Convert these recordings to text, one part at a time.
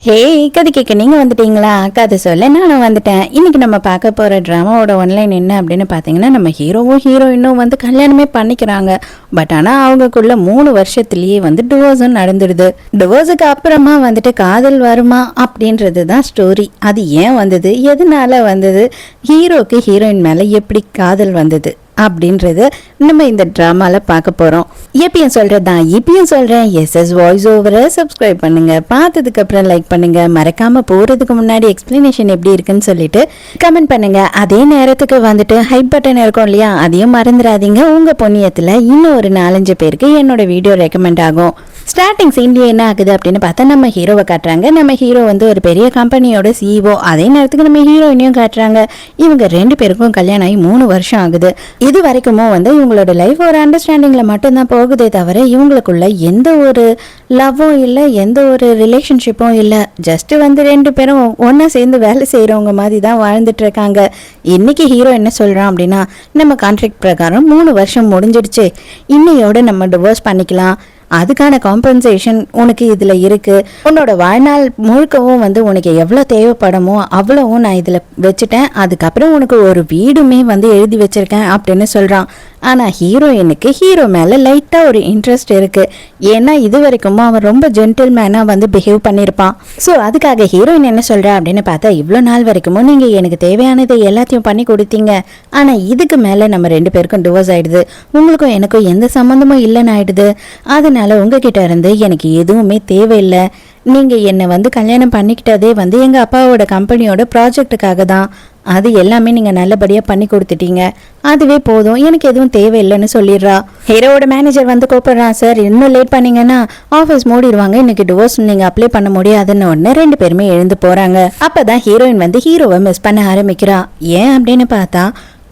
ஹே, கதை கேட்க நீங்க வந்துட்டீங்களா? கதை சொல்ல நானும் வந்துட்டேன். இன்னைக்கு நம்ம பார்க்க போற டிராமாவோட ஒன்லைன் என்ன அப்படின்னு பார்த்தீங்கன்னா, நம்ம ஹீரோவும் ஹீரோயினும் வந்து கல்யாணமே பண்ணிக்கிறாங்க. பட் ஆனால் அவங்களுக்குள்ள 3 வருஷத்துலயே வந்து டிவோர்ஸும் நடந்துடுது. டிவோர்ஸுக்கு அப்புறமா வந்துட்டு காதல் வருமா அப்படின்றது தான் ஸ்டோரி. அது ஏன் வந்தது, எதனால வந்தது, ஹீரோக்கு ஹீரோயின் மேல எப்படி காதல் வந்தது அப்படின்றது நம்ம இந்த டிராமால பார்க்க போறோம். எப்பயும் சொல்றதுதான் இப்பயும் சொல்றேன், எஸ்எஸ் வாய்ஸ் ஓவரை சப்ஸ்கிரைப் பண்ணுங்க, பார்த்ததுக்கு அப்புறம் லைக் பண்ணுங்க, மறக்காம போறதுக்கு முன்னாடி எக்ஸ்பிளனேஷன் எப்படி இருக்குன்னு சொல்லிட்டு கமெண்ட் பண்ணுங்க. அதே நேரத்துக்கு வந்துட்டு ஹைப் பட்டன் இருக்கும் இல்லையா, அதையும் மறந்துடாதீங்க. உங்க புண்ணியத்துல இன்னும் ஒரு 4-5 பேருக்கு என்னோட வீடியோ ரெக்கமெண்ட் ஆகும். ஸ்டார்டிங் சீன்லயே என்ன ஆகுது அப்படின்னு பார்த்தா, நம்ம ஹீரோவை காட்டுறாங்க. நம்ம ஹீரோ வந்து ஒரு பெரிய கம்பெனியோட சிஇஓ. அதே நேரத்துக்கு நம்ம ஹீரோயினையும் காட்டுறாங்க. இவங்க 2 பேருக்கும் கல்யாணம் ஆகி 3 வருஷம் ஆகுது. இது வரைக்குமோ வந்து இவங்களோட லைஃப் ஒரு அண்டர்ஸ்டாண்டிங்ல மட்டும்தான் போகுதே தவிர இவங்களுக்குள்ள எந்த ஒரு லவ்வும் இல்லை, எந்த ஒரு ரிலேஷன்ஷிப்பும் இல்லை. ஜஸ்ட் வந்து 2 பேரும் ஒன்னா சேர்ந்து வேலை செய்யறவங்க மாதிரி தான் வாழ்ந்துட்டு இருக்காங்க. இன்னைக்கு ஹீரோ என்ன சொல்றான் அப்படின்னா, நம்ம கான்ட்ராக்ட் பிரகாரம் 3 வருஷம் முடிஞ்சிடுச்சு, இன்னையோட நம்ம டிவோர்ஸ் பண்ணிக்கலாம், அதுக்கான காம்பன்சேஷன் உனக்கு இதில் இருக்குது, உன்னோட வாழ்நாள் முழுக்கவும் வந்து உனக்கு எவ்வளோ தேவைப்படமோ அவ்வளவும் நான் இதில் வச்சுட்டேன், அதுக்கப்புறம் உனக்கு ஒரு வீடுமே வந்து எழுதி வச்சுருக்கேன் அப்படின்னு சொல்கிறான். ஆனால் ஹீரோயினுக்கு ஹீரோ மேலே லைட்டாக ஒரு இன்ட்ரெஸ்ட் இருக்குது. ஏன்னா இது வரைக்கும் அவன் ரொம்ப ஜென்டில்மேனாக வந்து பிஹேவ் பண்ணியிருப்பான். ஸோ அதுக்காக ஹீரோயின் என்ன சொல்கிறா அப்படின்னு பார்த்தா, இவ்வளோ நாள் வரைக்கும் நீங்கள் எனக்கு தேவையானதை எல்லாத்தையும் பண்ணி கொடுத்தீங்க, ஆனால் இதுக்கு மேலே நம்ம 2 பேருக்கும் டிவோர்ஸ் ஆகிடுது, உங்களுக்கும் எனக்கும் எந்த சம்மந்தமும் இல்லைன்னு ஆகிடுது, அதனால உங்ககிட்ட இருந்து எனக்கு எதுவுமே தேவையில்லை, நீங்கள் என்னை வந்து கல்யாணம் பண்ணிக்கிட்டதே வந்து எங்கள் அப்பாவோட கம்பெனியோட ப்ராஜெக்டுக்காக தான், அது எல்லாமே நீங்கள் நல்லபடியாக பண்ணி கொடுத்துட்டீங்க, அதுவே போதும், எனக்கு எதுவும் தேவையில்லைன்னு சொல்லிடுறா. ஹீரோவோட மேனேஜர் வந்து கூப்பிடுறான், சார் இன்னும் லேட் பண்ணீங்கன்னா ஆஃபீஸ் மூடிடுவாங்க, இன்னைக்கு டிவோர்ஸ் நீங்கள் அப்ளை பண்ண முடியாதுன்னு உடனே 2 பேருமே எழுந்து போகிறாங்க. அப்போ தான் ஹீரோயின் வந்து ஹீரோவை மிஸ் பண்ண ஆரம்பிக்கிறா. ஏன் அப்படின்னு பார்த்தா,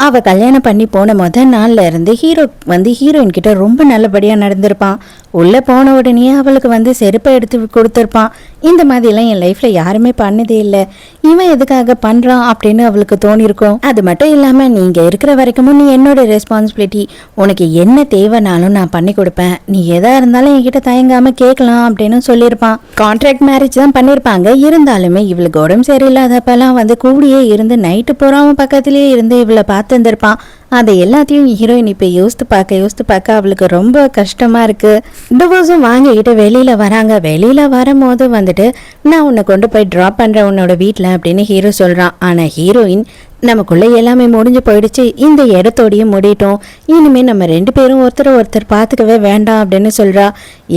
அவ கல்யாணம் பண்ணி போன முதல் நாள்ல இருந்து ஹீரோ வந்து ஹீரோயின் கிட்ட ரொம்ப நல்லபடியா நடந்திருப்பான். உள்ள போன உடனே அவளுக்கு வந்து செருப்பை எடுத்து கொடுத்துருப்பான். இந்த மாதிரிலாம் என் லைஃப்ல யாருமே பண்ணதே இல்லை, இவன் எதுக்காக பண்றான் அப்படின்னு அவளுக்கு தோணிருக்கும். அது மட்டும் இல்லாம நீங்க இருக்கிற வரைக்கும் நீ என்னோட ரெஸ்பான்சிபிலிட்டி, உனக்கு என்ன தேவைனாலும் நான் பண்ணி கொடுப்பேன், நீ எதா இருந்தாலும் என்கிட்ட தயங்காம கேட்கலாம் அப்படின்னு சொல்லியிருப்பான். கான்ட்ராக்ட் மேரேஜ் தான் பண்ணிருப்பாங்க. இருந்தாலுமே இவளுக்கு உடம்பு சரியில்லாதப்பெல்லாம் வந்து கூடியே இருந்து நைட்டு போறாம பக்கத்திலேயே இருந்து இவளை பார்த்துருப்பான். அதை எல்லாத்தையும் ஹீரோயின் இப்போ யோசித்து பார்க்க அவளுக்கு ரொம்ப கஷ்டமா இருக்கு. டிவோர்ஸும் வாங்கிக்கிட்டு வெளியில வராங்க. வெளியில வரும்போது வந்துட்டு, நான் உன்னை கொண்டு போய் ட்ராப் பண்றேன் உன்னோட வீட்டில் அப்படின்னு ஹீரோ சொல்றான். ஆனா ஹீரோயின், நமக்குள்ள எல்லாமே முடிஞ்சு போயிடுச்சு, இந்த இடத்தோடையும் முடிட்டோம், இனிமே நம்ம 2 பேரும் ஒருத்தர் பார்த்துக்கவே வேண்டாம் அப்படின்னு சொல்றா.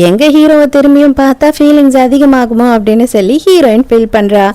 எங்க ஹீரோவை திரும்பியும் பார்த்தா ஃபீலிங்ஸ் அதிகமாகுமோ அப்படின்னு சொல்லி ஹீரோயின் ஃபீல் பண்றா.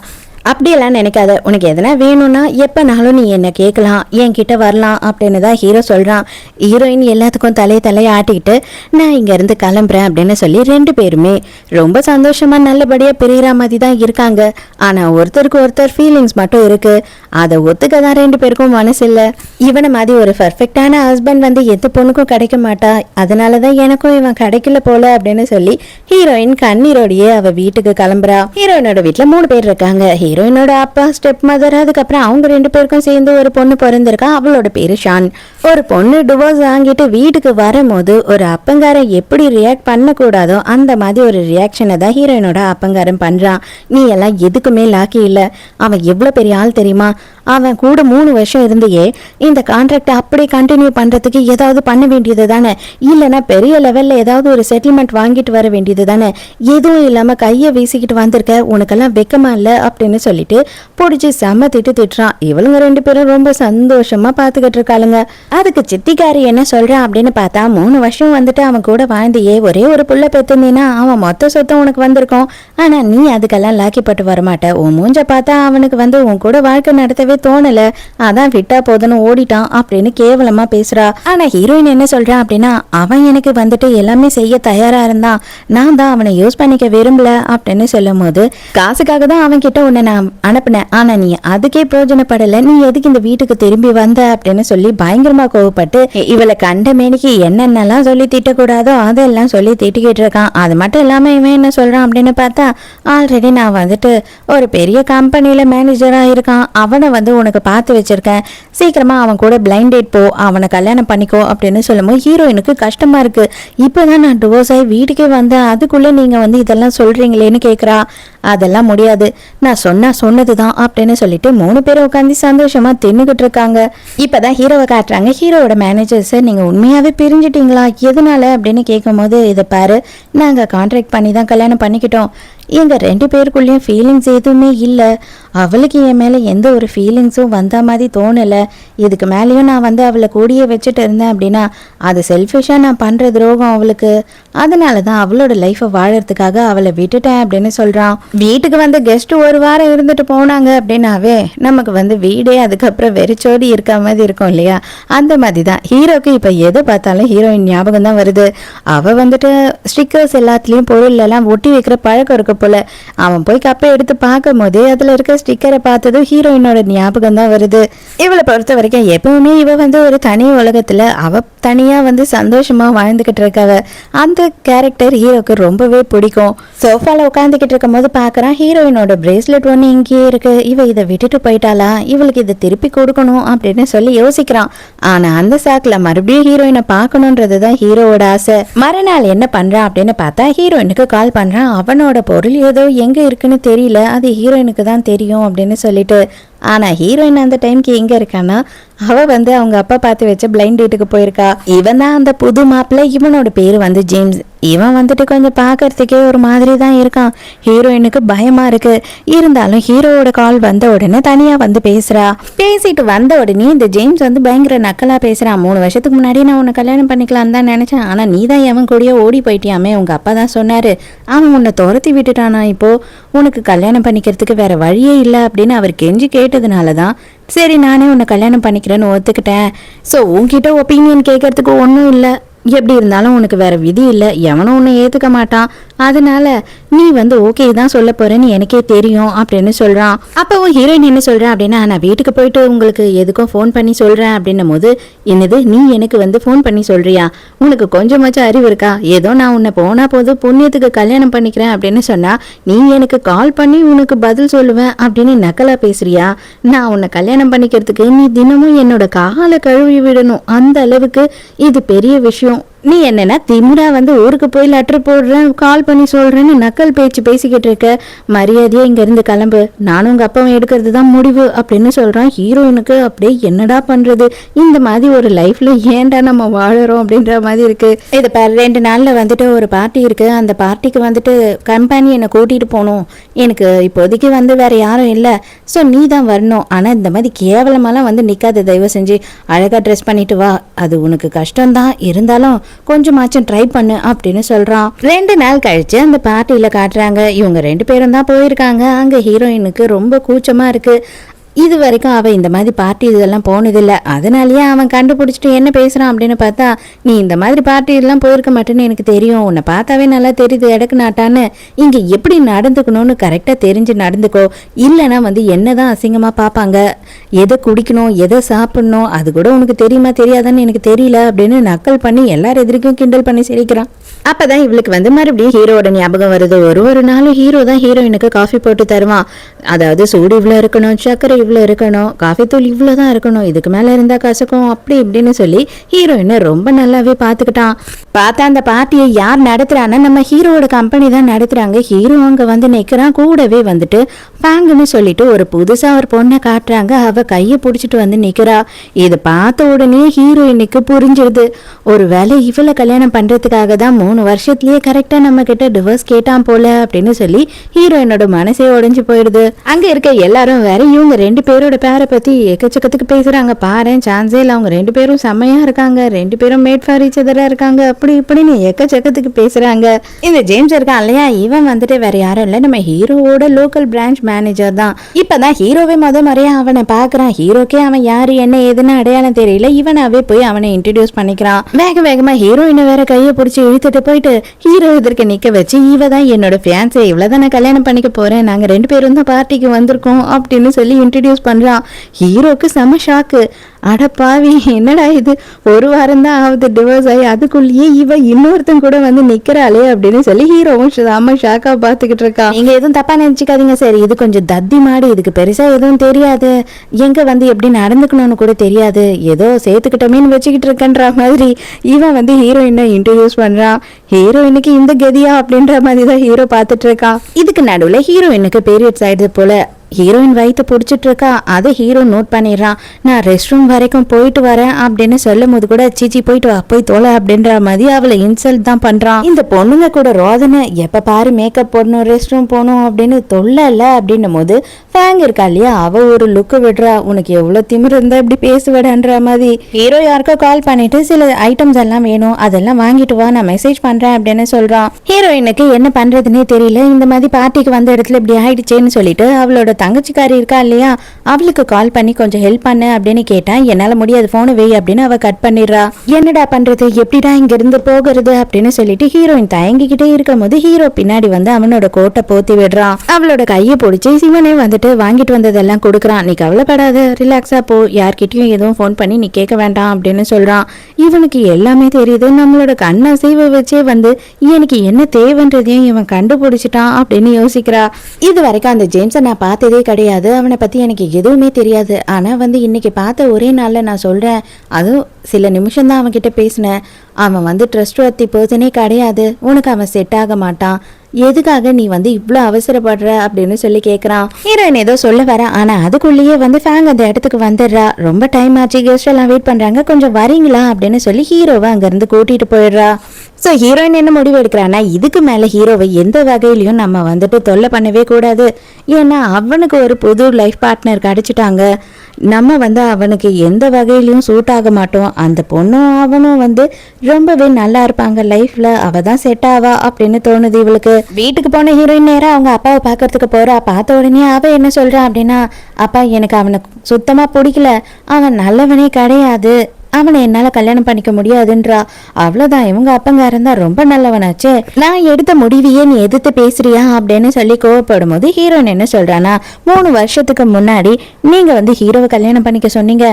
அப்படியெல்லாம் நினைக்காத, உனக்கு எதனா வேணும்னா எப்போனாலும் நீ என்ன கேட்கலாம், என்கிட்ட வரலாம் அப்படின்னு தான் ஹீரோ சொல்கிறான். ஹீரோயின் எல்லாத்துக்கும் தலையை ஆட்டிக்கிட்டு நான் இங்கேருந்து கிளம்புறேன் அப்படின்னு சொல்லி 2 பேருமே ரொம்ப சந்தோஷமாக நல்லபடியாக பிரிகிற மாதிரி தான் இருக்காங்க. ஆனால் ஒருத்தருக்கு ஒருத்தர் ஃபீலிங்ஸ் மட்டும் இருக்குது, அதை ஒத்துக்க தான் 2 பேருக்கும் மனசு இல்லை. இவனை மாதிரி ஒரு பர்ஃபெக்டான ஹஸ்பண்ட் வந்து எந்த பொண்ணுக்கும் கிடைக்க மாட்டா, அதனால தான் எனக்கும் இவன் கிடைக்கல போல அப்படின்னு சொல்லி ஹீரோயின் கண்ணீரோடையே அவள் வீட்டுக்கு கிளம்புறா. ஹீரோயினோட வீட்டில் 3 பேர் இருக்காங்க. ஹீரோயினோட அப்பா, ஸ்டெப் மதர், அதுக்கப்புறம் அவங்க 2 பேருக்கும் சேர்ந்து ஒரு பொண்ணு பிறந்திருக்கா. அவளோட பேரு ஷான். ஒரு பொண்ணு டிவோர்ஸ் வாங்கிட்டு வீட்டுக்கு வரும்போது ஒரு அப்பங்காரன் எப்படி ரியாக்ட் பண்ணக்கூடாதோ அந்த மாதிரி ஒரு ரியாக்ஷனை தான் ஹீரோயினோட அப்பங்காரன் பண்றான். நீ எல்லாம் எதுக்குமே லாக்கி இல்லை, அவன் எவ்வளோ பெரிய ஆள் தெரியுமா, அவன் கூட 3 வருஷம் இருந்தையே இந்த கான்ட்ராக்டை அப்படியே கண்டினியூ பண்றதுக்கு ஏதாவது பண்ண வேண்டியது தானே, இல்லைன்னா பெரிய லெவல்ல ஏதாவது ஒரு செட்டில்மெண்ட் வாங்கிட்டு வர வேண்டியது தானே, எதுவும் இல்லாம கையை வீசிக்கிட்டு வந்திருக்க, உனக்கெல்லாம் வெக்கமா இல்லை அப்படின்னு சொல்லிட்டு பிடிச்சி செம்ம திட்டுறான். இவளுங்க 2 பேரும் ரொம்ப சந்தோஷமா பாத்துக்கிட்டு இருக்காளுங்க. அதுக்கு சித்திக்காரி என்ன சொல்றான் அப்படின்னு பார்த்தா, 3 வருஷம் வந்துட்டு அவன் கூட வாழ்ந்தையே, ஒரே ஒரு புள்ள பெத்திருந்தீன்னா அவன் மொத்த சொத்தம் உனக்கு வந்திருக்கும், ஆனா நீ அதுக்கெல்லாம் லாக்கிப்பட்டு வரமாட்ட, உன் மூஞ்ச பார்த்தா அவனுக்கு வந்து உன் கூட வாழ்க்கை நடத்தவே தோணல, அதான் விட்டா போதுன்னு ஓடிட்டான் அப்படின்னு கேவலமா பேசுறா. ஆனா ஹீரோயின் என்ன சொல்றான் அப்படின்னா, அவன் எனக்கு வந்துட்டு எல்லாமே செய்ய தயாரா இருந்தான், நான் தான் அவனை யூஸ் பண்ணிக்க விரும்பல அப்படின்னு சொல்லும் போது, காசுக்காக தான் அவன் கிட்ட உன்னை நான் நான் அனுப்புனேன், ஆனா நீ அதுக்கே பிரயோஜனப்படல, நீ எதுக்கு இந்த வீட்டுக்கு திரும்பி வந்த அப்படின்னு சொல்லி பயங்கரமா கோவப்பட்டு இவளை கண்ட மேனிக்கு என்னென்னலாம் சொல்லி திட்டக்கூடாதோ அதெல்லாம் சொல்லி திட்டிக்கிட்டு இருக்கான். அது மட்டும் இல்லாம இவன் என்ன சொல்றான் அப்படின்னு பார்த்தா, ஆல்ரெடி நான் வந்துட்டு ஒரு பெரிய கம்பெனியில மேனேஜரா இருக்கான், அவனை வந்து உனக்கு பார்த்து வச்சிருக்கேன், சீக்கிரமா அவன் கூட பிளைண்ட் டேட் போ, அவனை கல்யாணம் பண்ணிக்கோ அப்படின்னு சொல்லும்போது ஹீரோயினுக்கு கஷ்டமா இருக்கு. இப்பதான் நான் டிவோர்ஸ் ஆகி வீட்டுக்கே வந்தேன், அதுக்குள்ள நீங்க வந்து இதெல்லாம் சொல்றீங்களேன்னு கேக்குறா. அதெல்லாம் முடியாது, நான் சொன்னதுதான் அப்படின்னு சொல்லிட்டு 3 பேரும் உட்காந்து சந்தோஷமா தின்னுகிட்டு இருக்காங்க. இப்பதான் ஹீரோவை காட்டுறாங்க. ஹீரோவோட மேனேஜர் சார், நீங்க உண்மையாவே பிரிஞ்சிட்டீங்களா, எதனால அப்படின்னு கேட்கும் போது, இதை பாரு, நாங்க கான்ட்ராக்ட் பண்ணி தான் கல்யாணம் பண்ணிக்கிட்டோம், எங்க 2 பேருக்குள்ளேயும் ஃபீலிங்ஸ் எதுவுமே இல்லை, அவளுக்கு என் மேலே எந்த ஒரு ஃபீலிங்ஸும் வந்த மாதிரி தோணலை, இதுக்கு மேலேயும் நான் வந்து அவளை கூடியே வச்சுட்டு இருந்தேன் அப்படின்னா அது செல்ஃபிஷாக நான் பண்ணுற துரோகம் அவளுக்கு, அதனால தான் அவளோட லைஃப்பை வாழறதுக்காக அவளை விட்டுட்டேன் அப்படின்னு சொல்கிறான். வீட்டுக்கு வந்து கெஸ்ட் 1 வாரம் இருந்துட்டு போனாங்க அப்படின்னாவே நமக்கு வந்து வீடே அதுக்கப்புறம் வெறிச்சோடி இருக்க மாதிரி இருக்கும் இல்லையா, அந்த மாதிரி தான் ஹீரோக்கு இப்போ எதை பார்த்தாலும் ஹீரோயின் ஞாபகம் தான் வருது. அவள் வந்துட்டு ஸ்டிக்கர்ஸ் எல்லாத்துலேயும் பொருள் எல்லாம் ஒட்டி வைக்கிற பழக்கம் இருக்கு போல. அவன் போய் கப்பை எடுத்து பார்க்கும் போதே அதுல இருக்க ஸ்டிக்கரை பார்த்ததும் ஹீரோயினோட ஞாபகம் தான் வருது. இவளை பொறுத்த வரைக்கும் எப்பவுமே இவ வந்து ஒரு தனி உலகத்துல அவ தனியா வந்து சந்தோஷமா வாழ்ந்துகிட்டு இருக்கவ. அந்த கேரக்டர் ஹீரோக்கு ரொம்பவே பிடிக்கும். சோஃபால உட்காந்துக்கிட்டு இருக்கும் போது பாக்குறான், ஹீரோயினோட பிரேஸ்லெட் ஒன்று இங்கேயே இருக்கு, இவ இதை விட்டுட்டு போயிட்டாளா, இவளுக்கு இதை திருப்பி கொடுக்கணும் அப்படின்னு சொல்லி யோசிக்கிறான். ஆனா அந்த சாக்குல மறுபடியும் ஹீரோயினை பார்க்கணுன்றதுதான் ஹீரோவோட ஆசை. மறுநாள் என்ன பண்றான் அப்படின்னு பார்த்தா, ஹீரோயினுக்கு கால் பண்றான். அவனோட பொருள் ஏதோ எங்க இருக்குன்னு தெரியல, அது ஹீரோயினுக்கு தான் தெரியும் அப்படின்னு சொல்லிட்டு. ஆனா ஹீரோயின் அந்த டைம்க்கு எங்க இருக்கான்னா, அவ வந்து அவங்க அப்பா பார்த்து வச்ச பிளைண்ட் டேட்டுக்கு போயிருக்கா. இவன் தான் அந்த புது மாப்பிள்ள, இவனோட பேரு வந்து ஜேம்ஸ். இவன் வந்துட்டு கொஞ்சம் பார்க்கறதுக்கே ஒரு மாதிரி தான் இருக்கான். ஹீரோயினுக்கு பயமா இருக்கு. இருந்தாலும் ஹீரோவோட கால் வந்த உடனே தனியா வந்து பேசுறா. பேசிட்டு வந்த உடனே இந்த ஜேம்ஸ் வந்து பயங்கர நக்கலா பேசுறான். 3 வருஷத்துக்கு முன்னாடி நான் உன்னை கல்யாணம் பண்ணிக்கலாம் தான் நினைச்சேன், ஆனா நீ தான் எவன் கூடயே ஓடி போயிட்டியாமே, உங்க அப்பா தான் சொன்னாரு, அவன் உன்னை துரத்தி விட்டுட்டானா, இப்போ உனக்கு கல்யாணம் பண்ணிக்கிறதுக்கு வேற வழியே இல்லை அப்படின்னு அவர் கெஞ்சி கேட்டதுனாலதான் சரி நானே உன்னை கல்யாணம் பண்ணிக்கிறேன்னு ஒத்துக்கிட்டேன். ஸோ உன்கிட்ட ஒப்பீனியன் கேட்கறதுக்கு ஒன்றும் இல்லை, எப்படி இருந்தாலும் உனக்கு வேற விதி இல்லை, எவனும் உன்னை ஏத்துக்க மாட்டான், அதனால நீ வந்து ஓகே தான் சொல்ல போறேன்னு எனக்கே தெரியும் அப்படின்னு சொல்றான். அப்பவும் ஹீரோயின் என்ன சொல்றேன் அப்படின்னா, நான் வீட்டுக்கு போயிட்டு உங்களுக்கு எதுக்கும் ஃபோன் பண்ணி சொல்றேன் அப்படின்னும் போது, என்னது நீ எனக்கு வந்து ஃபோன் பண்ணி சொல்றியா, உனக்கு கொஞ்சமாச்சும் அறிவு இருக்கா, ஏதோ நான் உன்னை போனா போது புண்ணியத்துக்கு கல்யாணம் பண்ணிக்கிறேன் அப்படின்னு சொன்னா நீ எனக்கு கால் பண்ணி உனக்கு பதில் சொல்லுவேன் அப்படின்னு நக்கலா பேசுறியா, நான் உன்னை கல்யாணம் பண்ணிக்கிறதுக்கு நீ தினமும் என்னோட காலை கழுவி விடணும், அந்த அளவுக்கு இது பெரிய விஷயம், நீ என்னன்னா திமுறா வந்து ஊருக்கு போய் லெட்டர் போடுறேன் கால் பண்ணி சொல்றேன்னு நக்கல் பேச்சு பேசிக்கிட்டு இருக்க, மரியாதையா இங்க இருந்து கிளம்பு, நானும் உங்க அப்பாவும் எடுக்கிறது தான் முடிவு அப்படின்னு சொல்றான். ஹீரோயினுக்கு அப்படியே என்னடா பண்றது, இந்த மாதிரி ஒரு லைஃப்ல ஏன்டா நம்ம வாழறோம் அப்படின்ற மாதிரி இருக்கு. இது 2 நாள்ல வந்துட்டு ஒரு பார்ட்டி இருக்கு, அந்த பார்ட்டிக்கு வந்துட்டு கம்பெனி என்னை கூட்டிட்டு போகணும், எனக்கு இப்போதைக்கு வந்து வேற யாரும் இல்லை, ஸோ நீ தான் வரணும், ஆனா இந்த மாதிரி கேவலமாலாம் வந்து நிக்காத, தயவு செஞ்சு அழகா ட்ரெஸ் பண்ணிட்டு வா, அது உனக்கு கஷ்டம்தான், இருந்தாலும் கொஞ்சமாச்சும் ட்ரை பண்ணு அப்படின்னு சொல்றான். 2 நாள் கழிச்சு அந்த பார்ட்டியில காட்டுறாங்க. இவங்க 2 பேரும் தான் போயிருக்காங்க. அங்க ஹீரோயினுக்கு ரொம்ப கூச்சமா இருக்கு. இது வரைக்கும் அவன் இந்த மாதிரி பார்ட்டி இதெல்லாம் போனதில்லை, அதனாலயே அவன் கண்டுபிடிச்சிட்டு என்ன பேசுறான் அப்படின்னு பார்த்தா, நீ இந்த மாதிரி பார்ட்டி இதெல்லாம் போயிருக்க மாட்டேன்னு எனக்கு தெரியும், உன்னை பார்த்தாவே நல்லா தெரியுது எடக்கு நாட்டான்னு, இங்கே எப்படி நடந்துக்கணும்னு கரெக்டாக தெரிஞ்சு நடந்துக்கோ, இல்லைன்னா வந்து என்னதான் அசிங்கமாக பார்ப்பாங்க, எதை குடிக்கணும் எதை சாப்பிடணும் அது கூட உனக்கு தெரியுமா தெரியாதான்னு எனக்கு தெரியல அப்படின்னு நக்கல் பண்ணி எல்லாரும் எதிர்க்கும் கிண்டல் பண்ணி சிரிக்கிறான். அப்பதான் இவளுக்கு வந்து மறுபடியும் ஹீரோட ஞாபகம் வருது. ஒரு நாளும் ஹீரோ தான் ஹீரோயினுக்கு காஃபி போட்டு தருவான். அதாவது சூடு இவ்வளோ இருக்கணும், சர்க்கரை இவ்வளோ இருக்கணும், காஃபி தூள் இவ்வளோ தான் இருக்கணும், இதுக்கு மேலே இருந்தால் கசக்கும் அப்படி இப்படின்னு சொல்லி ஹீரோயினை ரொம்ப நல்லாவே பார்த்துக்கிட்டான். பார்த்தா அந்த பார்ட்டியை யார் நடத்துறான்னா நம்ம ஹீரோவோட கம்பெனி தான் நடத்துறாங்க. ஹீரோ அங்கே வந்து நிற்கிறான். கூடவே வந்துட்டு பாங்குன்னு சொல்லிட்டு ஒரு புதுசாக ஒரு பொண்ணை காட்டுறாங்க. அவ கையை பிடிச்சிட்டு வந்து நிற்கிறா. இதை பார்த்த உடனே ஹீரோயினுக்கு புரிஞ்சிருது, ஒரு வேலை இவளை கல்யாணம் பண்ணுறதுக்காக தான் 3 வருஷத்துலயே கரெக்டாக நம்ம கிட்ட டிவோர்ஸ் கேட்டான் போல அப்படின்னு சொல்லி ஹீரோயினோட மனசே உடைஞ்சு போயிடுது. அங்கே இருக்க எல்லாரும் வேற இவங்க 2 பேரோட பேரை பற்றி எக்கச்சக்கத்துக்கு பேசுகிறாங்க. பாரு சான்ஸே இல்லை, அவங்க 2 பேரும் செம்மையாக இருக்காங்க, 2 பேரும் மேட் ஃபார் ஈச் அதராக இருக்காங்க, அப்படி இப்படின்னு எக்கச்சக்கத்துக்கு பேசுகிறாங்க. இந்த ஜேம்ஸ் இருக்கான் இல்லையா, இவன் வந்துட்டு வேற யாரும் இல்லை, நம்ம ஹீரோவோட லோக்கல் பிரான்ச் மேனேஜர் தான். இப்போதான் ஹீரோவே முறையாக அவனை பாக்குறான். ஹீரோக்கே அவன் யாரு என்ன ஏதுன்னு அடையாளம் தெரியல. இவனாவே போய் அவனை இன்ட்ரடியூஸ் பண்ணிக்கிறான். வேகமா ஹீரோயினை வேற கையை பிடிச்சி இழுத்துட்டு போயிட்டு ஹீரோ எதிர்க்க நிக்க வச்சு, இவதான் என்னோட ஃபியான்சே, இவ்வளவுதான் நான் கல்யாணம் பண்ணிக்க போறேன், நாங்க 2 பேரும் தான் பார்ட்டிக்கு வந்திருக்கோம் அப்படின்னு சொல்லி இன்ட்ரடியூஸ் பண்றான். ஹீரோக்கு செம ஷாக்கு. அடப்பாவி, என்னடா இது, 1 வாரம் தான் ஆகுது டிவோர்ஸ் ஆகி, அதுக்குள்ளேயே இவ இன்னொருத்தன் கூட வந்து நிக்கிறாளே அப்படின்னு சொல்லி ஹீரோவும் செம ஷாக்கா பாத்துக்கிட்டு இருக்கா. நீங்க எதுவும் தப்பா நினைச்சுக்காதீங்க சார், இது கொஞ்சம் தத்தி மாடு, இதுக்கு பெருசா எதுவும் தெரியாது, எங்க வந்து எப்படி நடந்துக்கணும்னு கூட தெரியாது, ஏதோ சேர்த்துக்கிட்டமேன்னு வச்சுக்கிட்டு இருக்கன்ற மாதிரி இவன் வந்து ஹீரோயினை இன்ட்ரடியூஸ் பண்றான். ஹீரோயினுக்கு இந்த கதியா அப்படின்ற மாதிரி தான் ஹீரோ பாத்துட்டு இருக்கான். இதுக்கு நடுவுல ஹீரோயினுக்கு பீரியட்ஸ் ஆயிடுது போல. ஹீரோயின் வயிற்று பிடிச்சிட்டு இருக்கா. அதை ஹீரோ நோட் பண்ணிடுறான். நான் ரெஸ்ட் ரூம் வரைக்கும் போயிட்டு வரேன் அப்படின்னு சொல்லும் போது கூட, சீச்சி போயிட்டு வா, போய் தோலை அப்படின்ற மாதிரி அவளை இன்சல்ட் தான் பண்றான். இந்த பொண்ணுங்க கூட ரோதனை எப்ப பாரு மேக்கப் போடணும், ரெஸ்ட் ரூம் போகணும் அப்படின்னு தொல்லல அப்படின்னும் போது ஃபேங் இருக்கா இல்லையா, அவ ஒரு லுக்கு விடுறா. உனக்கு எவ்வளவு திமிர் இருந்தா இப்படி பேசுவடன்ற மாதிரி. ஹீரோ யாருக்கோ கால் பண்ணிட்டு சில ஐட்டம்ஸ் எல்லாம் வேணும், அதெல்லாம் வாங்கிட்டு வா, நான் மெசேஜ் பண்றேன் அப்படின்னு சொல்றான். ஹீரோயினுக்கு என்ன பண்றதுன்னே தெரியல. இந்த மாதிரி பார்ட்டிக்கு வந்த இடத்துல இப்படி ஆயிடுச்சேன்னு சொல்லிட்டு அவளோட தங்கச்சிக்காரி இருக்கா இல்லையா, அவளுக்கு கால் பண்ணி கொஞ்சம் ஹெல்ப் பண்ணு அப்படின்னு கேட்டா, என்னால முடியாது, போனை வை அப்படின்னு அவ கட் பண்ணிடுறா. என்னடா பண்றது, எப்படிடா இங்க இருந்து போகிறது அப்படின்னு சொல்லிட்டு ஹீரோயின் தயங்கிக்கிட்டே இருக்கும் போது ஹீரோ பின்னாடி வந்து அவனோட கோட்டை போத்தி விடுறான். அவளோட கையை பிடிச்சி சிவனே வந்துட்டு வாங்கிட்டு வந்ததெல்லாம் கொடுக்குறான். நீ கவலைப்படாத, ரிலாக்ஸா போ, யார்கிட்டயும் எதுவும் போன் பண்ணி நீ கேட்க வேண்டாம் அப்படின்னு சொல்றான். இவனுக்கு எல்லாமே தெரியுது. நம்மளோட கண்ணசைவை வச்சே வந்து எனக்கு என்ன தேவைன்றதையும் இவன் கண்டுபிடிச்சிட்டான் அப்படின்னு யோசிக்கிறா. இது வரைக்கும் அந்த ஜேம்ஸை நான் பார்த்ததே கிடையாது, அவனை பத்தி எனக்கு எதுவுமே தெரியாது. ஆனா வந்து இன்னைக்கு பார்த்த ஒரே நாள்ல நான் சொல்றேன், அதுவும் சில நிமிஷம் தான் அவன்கிட்ட பேசினேன். அவன் வந்து ட்ரஸ்ட் வர்த்தி பர்சனே கிடையாது, உனக்கு அவன் செட் ஆக மாட்டான், எதுக்காக நீ வந்து இவ்வளோ அவசரப்படுற அப்படின்னு சொல்லி கேட்குறான். ஹீரோயின் ஏதோ சொல்ல வர, ஆனால் அதுக்குள்ளேயே வந்து ஃபேங் அந்த இடத்துக்கு வந்துடுறா. ரொம்ப டைம் ஆச்சு, கெஸ்ட் எல்லாம் வெயிட் பண்ணுறாங்க, கொஞ்சம் வரீங்களா அப்படின்னு சொல்லி ஹீரோவை அங்கேருந்து கூட்டிகிட்டு போயிடுறா. ஸோ ஹீரோயின் என்ன முடிவு எடுக்கிறான்னா, இதுக்கு மேலே ஹீரோவை எந்த வகையிலையும் நம்ம வந்துட்டு தொல்லை பண்ணவே கூடாது. ஏன்னா அவனுக்கு ஒரு புது லைஃப் பார்ட்னர் கிடைச்சிட்டாங்க, நம்ம வந்து அவனுக்கு எந்த வகையிலையும் சூட் ஆக மாட்டோம். அந்த பொண்ணும் அவனும் வந்து ரொம்பவே நல்லா இருப்பாங்க லைஃப்ல, அவ தான் செட் ஆவா அப்படின்னு தோணுது இவளுக்கு. வீட்டுக்கு போன ஹீரோயின் நேரா அவங்க அப்பாவை பார்க்கறதுக்கு போறா. பார்த்த உடனே அவ என்ன சொல்றா அப்படின்னா, அப்பா எனக்கு அவனை சுத்தமா பிடிக்கல, அவன் நல்லவனே கிடையாது, அவனை என்னால கல்யாணம் பண்ணிக்க முடியாதுன்றா. அவ்வளவுதான், இவங்க அப்பங்காரன் தான் ரொம்ப நல்லவனாச்சே, நான் எடுத்த முடிவையே நீ எதிர்த்து பேசுறியா அப்படின்னு சொல்லி கோவப்படும் போது ஹீரோயின் என்ன சொல்றானா, 3 வருஷத்துக்கு முன்னாடி நீங்க வந்து ஹீரோவை கல்யாணம் பண்ணிக்க சொன்னீங்க,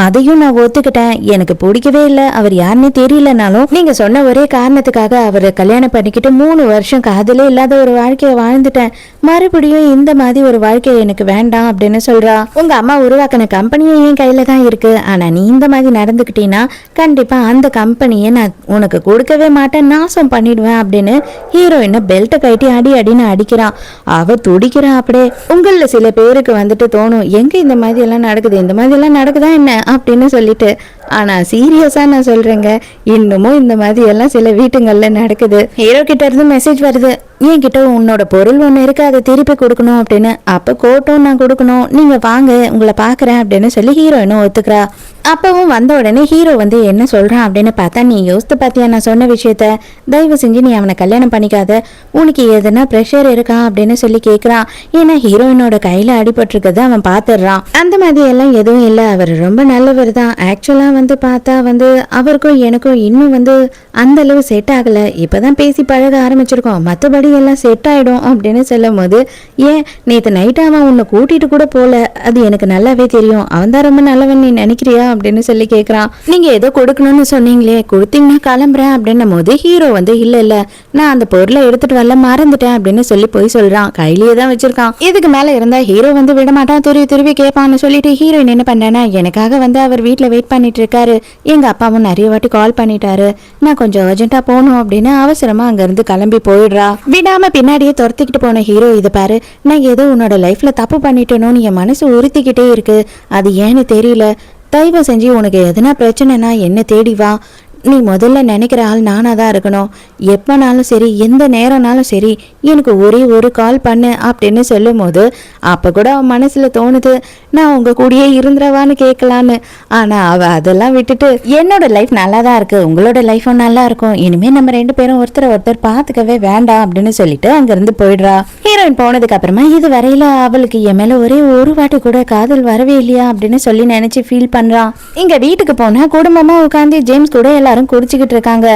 அதையும் நான் ஒத்துக்கிட்டேன், எனக்கு பிடிக்கவே இல்லை, அவர் யாருன்னே தெரியலனாலும் நீங்க சொன்ன ஒரே காரணத்துக்காக அவரை கல்யாணம் பண்ணிக்கிட்டு 3 வருஷம் காதலே இல்லாத ஒரு வாழ்க்கையை வாழ்ந்துட்டேன், மறுபடியும் இந்த மாதிரி ஒரு வாழ்க்கை எனக்கு வேண்டாம் அப்படின்னு சொல்றா. உங்க அம்மா உருவாக்கின கம்பெனியும் என் கையில தான் இருக்கு, ஆனா நீ இந்த மாதிரி நடந்துக்கிட்டீங்கன்னா கண்டிப்பா அந்த கம்பெனியை நான் உனக்கு கொடுக்கவே மாட்டேன், நாசம் பண்ணிடுவேன் அப்படின்னு ஹீரோயினை பெல்ட்டை கட்டி அடி அடின்னு அடிக்கிறான். அவ துடிக்கிறான். அப்படியே உங்கள சில பேருக்கு வந்துட்டு தோணும், எங்க இந்த மாதிரி எல்லாம் நடக்குது, இந்த மாதிரி எல்லாம் நடக்குதா என்ன அப்படின்னு சொல்லிட்டு. ஆனா சீரியஸா நான் சொல்றேங்க, இன்னமும் இந்த மாதிரி எல்லாம் சில வீட்டுங்கள்ல நடக்குது. ஹீரோ கிட்ட இருந்து மெசேஜ் வருது, என்கிட்ட உன்னோட பொருள் ஒன்று இருக்கு, அதை திருப்பி கொடுக்கணும் அப்படின்னு. அப்போ கோட்டும் நான் கொடுக்கணும், நீங்க வாங்க உங்களை பாக்குறேன் அப்படின்னு சொல்லி ஹீரோயினும் ஒத்துக்கிறா. அப்பவும் வந்த உடனே ஹீரோ வந்து என்ன சொல்றான் அப்படின்னு பார்த்தா, நீ யோசித்து பார்த்தியா நான் சொன்ன விஷயத்த, தயவு செஞ்சு நீ அவனை கல்யாணம் பண்ணிக்காத, உனக்கு எதுனா ப்ரெஷர் இருக்கா அப்படின்னு சொல்லி கேட்குறான். ஏன்னா ஹீரோயினோட கையில அடிபட்டிருக்கதை அவன் பார்த்துடுறான். அந்த மாதிரி எல்லாம் எதுவும் இல்லை, அவர் ரொம்ப நல்லவர் தான். ஆக்சுவலா வந்து பார்த்தா வந்து அவருக்கும் எனக்கும் இன்னும் வந்து அந்த அளவு செட் ஆகல, இப்பதான் பேசி பழக ஆரம்பிச்சிருக்கோம், மற்றபடி எல்லாம் செட் ஆயிடும் அப்படின்னு சொல்லும் போது, ஏன் நேற்று நைட்டு அவன் உன்னை கூட்டிட்டு கூட போல, அது எனக்கு நல்லாவே தெரியும், அவன் தான் ரொம்ப நல்லவன் நீ நினைக்கிறியா அப்படின்னு சொல்லி கேட்குறான். நீங்க ஏதோ கொடுக்கணும்னு சொன்னீங்களே, கொடுத்தீங்கன்னா கிளம்புறேன் அப்படின்னும் போது ஹீரோ வந்து இல்ல இல்ல நான் அந்த பொருளை எடுத்துட்டு வரல, மறந்துட்டேன் அப்படின்னு சொல்லி போய் சொல்றான். கையிலேயே தான் வச்சிருக்கான். இதுக்கு மேல இருந்தா ஹீரோ வந்து விட மாட்டான், துருவி கேட்பான்னு சொல்லிட்டு ஹீரோயின் என்ன பண்றேன்னா, எனக்காக வந்து அவர் வீட்டுல வெயிட் பண்ணிட்டு இருக்காரு, எங்க அப்பாவும் நிறைய வாட்டி கால் பண்ணிட்டாரு, நான் கொஞ்சம் அர்ஜென்ட்டா போகணும் அப்படின்னு அவசரமா அங்க இருந்து கிளம்பி போயிடுறா. விடாம பின்னாடியே துரத்திக்கிட்டு போன ஹீரோ, இது பாரு நான் ஏதோ உன்னோட லைஃப்ல தப்பு பண்ணிட்டேனோன்னு என் மனசு உறுத்திக்கிட்டே இருக்கு, அது ஏன்னு தெரியல, தயவு செஞ்சு உனக்கு எதுனா பிரச்சனைனா என்ன தேடி வா, நீ முதல்ல நினைக்கிற ஆள் நானாக தான் இருக்கணும், எப்போனாலும் சரி எந்த நேரம்னாலும் சரி எனக்கு ஒரே ஒரு கால் பண்ணு அப்படின்னு சொல்லும் போது அப்போ கூட அவன் மனசில் தோணுது நான் உங்கள் கூடயே இருந்துறவான்னு கேட்கலான்னு. ஆனால் அவள் அதெல்லாம் விட்டுட்டு என்னோட லைஃப் நல்லா தான் இருக்குது, உங்களோட லைஃப்பும் நல்லா இருக்கும், இனிமேல் நம்ம 2 பேரும் ஒருத்தர் பார்த்துக்கவே வேண்டாம் அப்படின்னு சொல்லிட்டு அங்கேருந்து போயிடுறா. ஹீரோயின் போனதுக்கு அப்புறமா இது வரையில அவளுக்கு என் மேலே ஒரே ஒரு வாட்டி கூட காதல் வரவே இல்லையா அப்படின்னு சொல்லி நினச்சி ஃபீல் பண்ணுறான். இங்கே வீட்டுக்கு போனால் குடும்பமாக உட்காந்து ஜேம்ஸ் கூட எல்லாரும் குடிச்சிக்கிட்டு இருக்காங்க.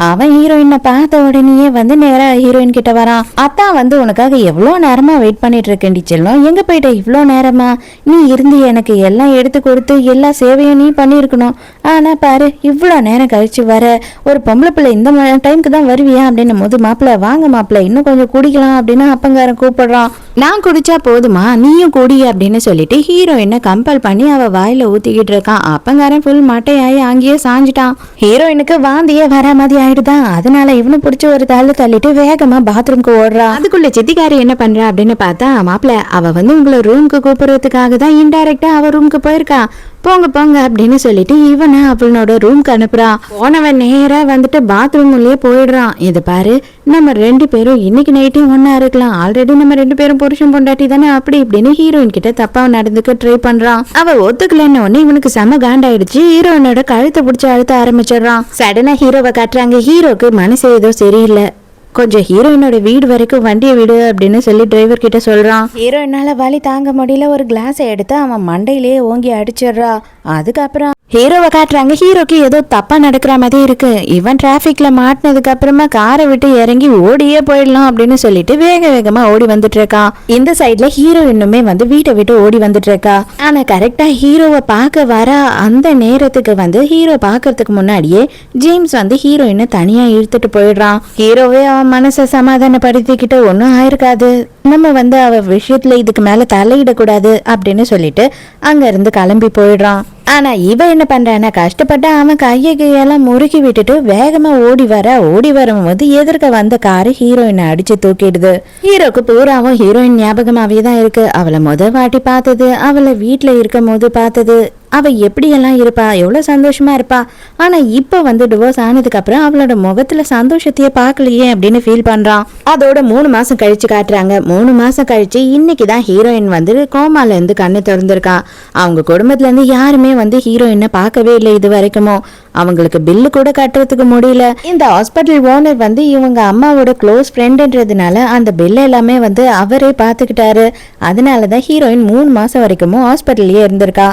அவன் ஹீரோயினை பார்த்த உடனேயே வந்து நேரா ஹீரோயின் கிட்ட வரான். அத்தான் வந்து உனக்காக எவ்வளோ நேரமா வெயிட் பண்ணிட்டு இருக்கேன் செல்லம், எங்க போயிட்ட இவ்வளோ நேரமா, நீ இருந்து எனக்கு எல்லாம் எடுத்து கொடுத்து எல்லா சேவையும் நீ பண்ணியிருக்கணும், ஆனா பாரு இவ்வளோ நேரம் கழிச்சு வர, ஒரு பொம்பளை பிள்ளை இந்த டைமுக்கு தான் வருவியா அப்படின்னு போது மாப்பிள்ள வாங்க மாப்பிள்ள இன்னும் கொஞ்சம் குடிக்கலாம் அப்படின்னு அப்பங்காரன் கூப்பிடுறான். நான் குடிச்சா போதுமா நீயும் குடி அப்படின்னு சொல்லிட்டு ஹீரோயினை கம்பல் பண்ணி அவ வாயில ஊத்திக்கிட்டு இருக்கான். அப்பங்காரன் ஃபுல் மட்டையாயி அங்கேயே சாஞ்சிட்டான். ஹீரோயினுக்கு வாந்தியே வர மாதிரி ஆயிடுதான். அதனால இவனு பிடிச்ச ஒரு தள்ளிட்டு வேகமா பாத்ரூம்க்கு ஓடுறா. அதுக்குள்ள சித்திக்காரி என்ன பண்றா அப்படின்னு பார்த்தா மாப்பிள்ள அவ வந்து உங்களை ரூமுக்கு கூப்பிடுறதுக்காக தான் இன்டைரக்டா அவ ரூமுக்கு போயிருக்கா, போங்க போங்க அப்படின்னு சொல்லிட்டு இவனை அவனோட ரூம்க்கு அனுப்புறான். போனவன் நேரா வந்துட்டு பாத்ரூம் உள்ளே போயிடுறான். இது பாரு நம்ம 2 பேரும் இன்னைக்கு நைட்டே ஒன்னா இருக்கலாம், ஆல்ரெடி நம்ம 2 பேரும் புருஷன் பொண்டாட்டி தானே அப்படி இப்படின்னு ஹீரோயின் கிட்ட தப்பா நடந்துக்க ட்ரை பண்றான். அவ ஒத்துக்கலன்னு உடனே இவனுக்கு செம காண்டாயிடுச்சு. ஹீரோயினோட கழுத்தை பிடிச்சி அழுத்த ஆரம்பிச்சிடறான். சடனா ஹீரோவை காட்டுறாங்க. ஹீரோக்கு மனசு ஏதோ சரியில்லை, கொஞ்சம் ஹீரோயினோட வீடு வரைக்கும் வண்டியை விடு அப்படின்னு சொல்லி டிரைவர் கிட்ட சொல்றான். ஹீரோயினால வலி தாங்க முடியல, ஒரு கிளாஸை எடுத்து அவன் மண்டையிலேயே ஓங்கி அடிச்சிடுறா. அதுக்கப்புறம் ஹீரோவை காட்டுறாங்க. ஹீரோக்கு ஏதோ தப்பா நடக்கிற மாதிரி இருக்கு. இவன் டிராபிக்ல மாட்டினதுக்கு அப்புறமா காரை விட்டு இறங்கி ஓடியே போயிடலாம் அப்படின்னு சொல்லிட்டு வேக வேகமா ஓடி வந்துட்டு இருக்கான். இந்த சைட்ல ஹீரோ இன்னுமே வந்து வீட்டை விட்டு ஓடி வந்துட்டு இருக்கா. ஆனா கரெக்டா ஹீரோவை பார்க்க வர அந்த நேரத்துக்கு வந்து ஹீரோ பாக்குறதுக்கு முன்னாடியே ஜேம்ஸ் வந்து ஹீரோயினை தனியா இழுத்துட்டு போயிடுறான். ஹீரோவே அவன் மனசை சமாதானப்படுத்திக்கிட்டு ஒன்னும் ஆயிருக்காது, நம்ம வந்து அவ விஷயத்துல இதுக்கு மேல தலையிடக்கூடாது அப்படின்னு சொல்லிட்டு அங்க இருந்து கிளம்பி போயிடுறான். ஆனா இவ என்ன பண்றான்னா கஷ்டப்பட்டு அவன் கையெல்லாம் முறுக்கி விட்டுட்டு வேகமா ஓடி வரும்போது எதிர்க்க வந்த காரு ஹீரோயினை அடிச்சு தூக்கிடுது. ஹீரோக்கு பூராவும் ஹீரோயின் ஞாபகமாவே தான் இருக்கு. அவளை வாட்டி பார்த்தது, அவளை வீட்டுல இருக்கும் போது பார்த்தது, அவ எப்படியெல்லாம் இருப்பா, எவ்வளவு சந்தோஷமா இருப்பா. ஆனா இப்ப வந்து டிவோர்ஸ் ஆனதுக்கு அப்புறம் அவளோட முகத்துல சந்தோஷத்தையே பார்க்கலையே அப்படின்னு ஃபீல் பண்றான். அதோட 3 மாசம் கழிச்சு காட்டுறாங்க. 3 மாசம் கழிச்சு இன்னைக்குதான் ஹீரோயின் வந்து கோமால இருந்து கண்ணு திறந்திருக்கான். அவங்க குடும்பத்துல இருந்து யாருமே வந்து ஹீரோயினை பார்க்கவே இல்லை இது வரைக்குமோ. அவங்களுக்கு பில்லு கூட கட்டுறதுக்கு முடியல. இந்த ஹாஸ்பிட்டல் ஓனர் வந்து இவங்க அம்மாவோட க்ளோஸ் ஃப்ரெண்டுன்றதுனால அந்த பில் எல்லாமே வந்து அவரே பார்த்துக்கிட்டாரு. அதனாலதான் ஹீரோயின் 3 மாசம் வரைக்கும் ஹாஸ்பிட்டல்லயே இருந்திருக்கா.